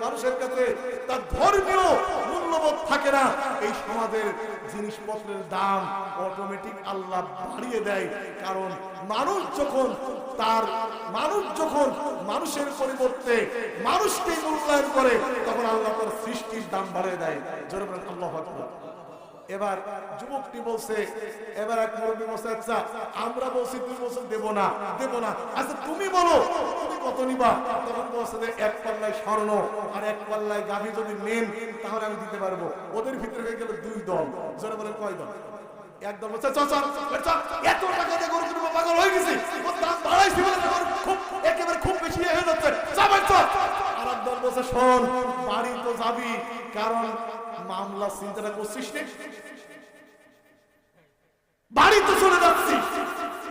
মানুষের কাছে তার ধর্মীয় মূল্যবোধ থাকে না, এই সমাজের জিনিসপত্রের দাম অটোমেটিক আল্লাহ বাড়িয়ে দেয়। কারণ মানুষ যখন মানুষের পরিবর্তে মানুষকে মূল্যায়ন করে তখন আল্লাহ তার সৃষ্টির দাম বাড়িয়ে দেয়। জোরে বলেন আল্লাহু আকবার। এবার যুবকটি বলছে, এবার এক মুরব্বী বলছে, আচ্ছা আমরা বলছি, তুই বলছো দেব না, আচ্ছা তুমি বলো তুমি কত নিবা? তখন বলছে যে এক পাল্লায় স্বর্ণ আর এক পাল্লায় গাভী যদি নেন তাহলে আমি দিতে পারবো। ওদের ভিতরে হয়ে গেল দুই দল। জোরে বলেন কয় দল? একদম বলছে এত টাকা দিয়ে গরু কিনবো, পাগল হয়ে গেছি, ওর দাম বাড়াইছি বলে খুব একেবারে খুব বেশি হয়ে যাচ্ছে। আর এক দল বলছে শোন, বাড়ি তো যাবি, কারণ মামলা চিন্তাটা করছিস নে, বাড়ি তো চলে যাচ্ছি,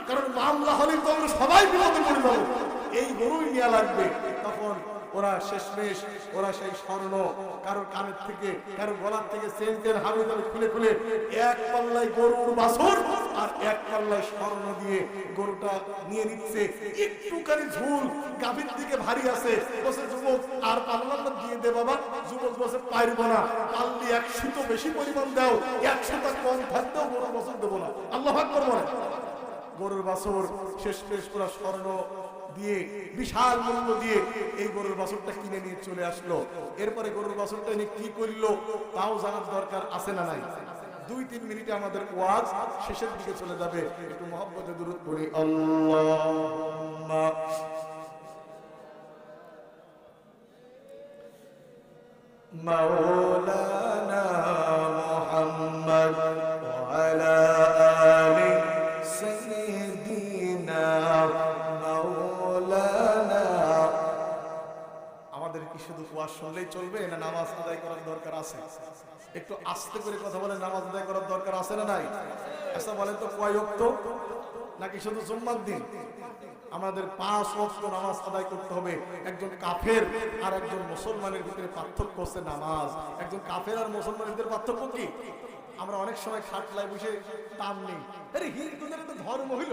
কারণ মামলা হলে তো আমরা সবাই বিপদে পড়ে যাবো, এই গরুই নেওয়া লাগবে। তখন ওরা শেষমেশ ওরা সেই স্বর্ণ কারো কানের থেকে কারো গলার থেকে চেন হাবি খুলে খুলে এক পাল্লায় গরুর বাছুর আর এক পাল্লায় স্বর্ণ দিয়ে গরুটা নিয়ে নিচ্ছে। একটুখানি ঝুল গাভীর দিকে ভারী আছে, বসে যুবক আর পাল্লার না দিয়ে দে বাবা। যুবক বসে পারবো না, পাল্লি 100 তো বেশি পরিমাণ দাও, 100টা কম থাকতেও গরুর বাছুর দেবো না। আল্লাহু আকবার বলে। গরুর বাছুর শেষমেশ পুরা স্বর্ণ দিয়ে বিশাল মূল্য দিয়ে এই গরুর বাছুরটা কিনে নিয়ে চলে আসলো। এরপরে গরুর বাছুরটা নিয়ে কি করলো তাও জানার দরকার আছে না নাই? 2-3 মিনিটে আমাদের ওয়াজ শেষের দিকে চলে যাবে। একটু মহব্বতে দুরূদ পড়ি। আল্লাহুম্মা মাওলানা মুহাম্মদ ওয়া আলা আলি সাইয়্যিদিনা মাওলানা। আমাদের কি শুধু ওয়াজ শুনলেই চলবে না নামাজ আদায় করার দরকার আছে? একটু আস্তে করে কথা বলে, নামাজ আদায় করার দরকার আছে না নাই? আচ্ছা বলেন তো কয় ওয়াক্ত, নাকি শুধু জুম্মার দিন? আমাদের 5 ওয়াক্ত নামাজ আদায় করতে হবে। একজন কাফের আর একজন মুসলমানের ভিতরে পার্থক্য হচ্ছে নামাজ। একজন কাফের আর মুসলমানের ভিতরে পার্থক্য কি? আমরা অনেক সময় খাটলায় বসে টান নেই, আরে হিন্দুদের তো ধর্ম হইল,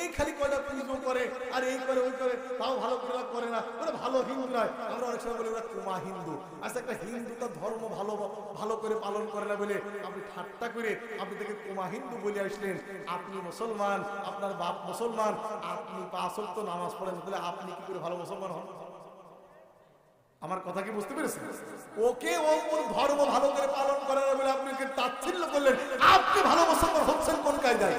এই খালি কয়টা পুজো করে আর এই করে ওই করে, তাও ভালো করে করে না, ওরা ভালো হিন্দু নয়। আমরা অনেক সময় বলি ওরা কুমা হিন্দু। আচ্ছা একটা হিন্দু তার ধর্ম ভালো করে পালন করে না বলে আপনি ঠাট্টা করে আপনি তাকে কুমা হিন্দু বলে আসলেন। আপনি মুসলমান, আপনার বাপ মুসলমান, আপনি 5 ওয়াক্ত নামাজ পড়েন, তাহলে আপনি কি করে ভালো মুসলমান হন? আমার কথা কি বুঝতে পেরেছেন? ওকে ওর ধর্ম ভালো করে পালন করে না বলে আপনি তাচ্ছিল্য করলেন, আপনি ভালো মুসলমান হচ্ছেন কোন কায়দায়?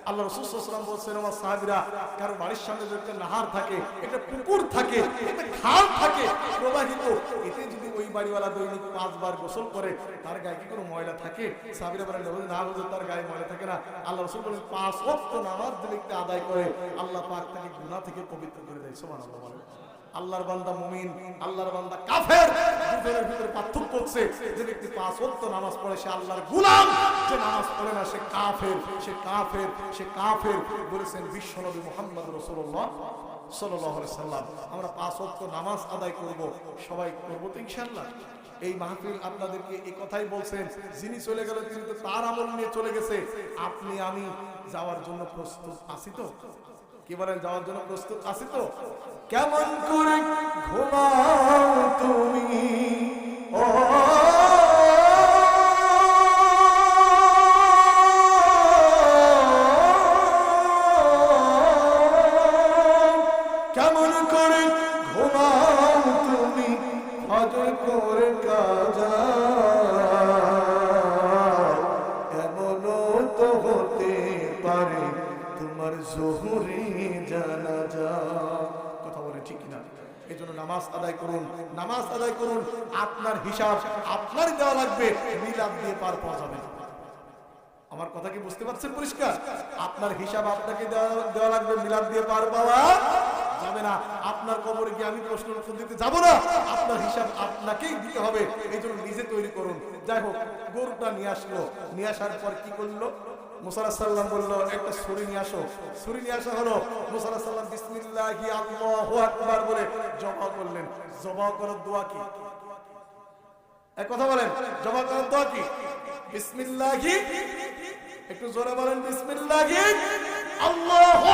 আল্লাহ রাসূল সাল্লাল্লাহু আলাইহি ওয়াসাল্লাম বলেছেন, আমার সাহাবীরা কারো বাড়ির সামনে যদি একটা নাহার থাকে, একটা পুকুর থাকে, একটা খাল থাকে প্রবাহিত, এতে যদি ওই বাড়িওয়ালা দৈনিক 5 বার গোসল করে তার গায়ে কি কোনো ময়লা থাকে? সাহাবীরা বলেন না হুজুর, তার গায়ে ময়লা থাকে না। আল্লাহ রাসূল বলেন 5 ওয়াক্ত নামাজ যদি আদায় করে আল্লাহ পাক তাকে গুনাহ থেকে পবিত্র করে দেয়। সুবহানাল্লাহ বলেন। আল্লাহর বান্দা মুমিন, আল্লাহর বান্দা কাফের, দুজনের ভিতরে পার্থক্য হচ্ছে যে ব্যক্তি 5 ওয়াক্ত নামাজ পড়ে সে আল্লাহর গোলাম, যে নামাজ পড়ে না সে কাফের, সে কাফের, সে কাফের বলেছেন বিশ্বনবী মুহাম্মদ রাসূলুল্লাহ সাল্লাল্লাহু আলাইহি সাল্লাম। আমরা 5 ওয়াক্ত নামাজ আদায় করব, সবাই করব তো ইনশাআল্লাহ। এই মাহফিল আপনাদেরকে এই কথাই বলছেন, যিনি চলে গেল তিনি তো তার আমল নিয়ে চলে গেছে। আপনি আমি যাওয়ার জন্য প্রস্তুত আছি তো? কি বলেন, যাওয়ার জন্য প্রস্তুত আছি তো? কেমন করে ঘুমাও তুমি ও কেমন করে ঘুমাও তুমি ফজর করে কাজা, এমনও তো হতে পারে তোমার জোহরে জানাজা। কথা বলে ঠিক কিনা? এই জন্য নামাজ আদায় করুন, নামাজ আদায় করুন। আপনার হিসাব আপনার দেওয়া লাগবে, মিলাদ দিয়ে পার পাওয়া যাবে না। আমার কথা কি বুঝতে পারছেন পরিষ্কার? আপনার হিসাব আপনাকে দেওয়া লাগবে, মিলাদ দিয়ে পার পাওয়া যাবে না। আপনার কবরে গিয়ে আমি প্রশ্ন উত্তর দিতে যাব না, আপনার হিসাব আপনাকেই দিতে হবে। এই জন্য নিজে তৈরি করুন। যাই হোক, গরুটা নিয়ে আসলো, নিয়ে আসার পর কি করলো? মুসা আলাইহিস সালাম বলল একটা ছুরি নিয়ে আসো। ছুরি নিয়ে আসা হলো। মুসা আলাইহিস সালাম বিসমিল্লাহি আল্লাহু আকবার বলে জবাহ করলেন। জবাহ করার দোয়া কি? এক কথা বলেন, জবাহ করার দোয়া কি? বিসমিল্লাহি, একটু জোরে বলেন বিসমিল্লাহি আল্লাহু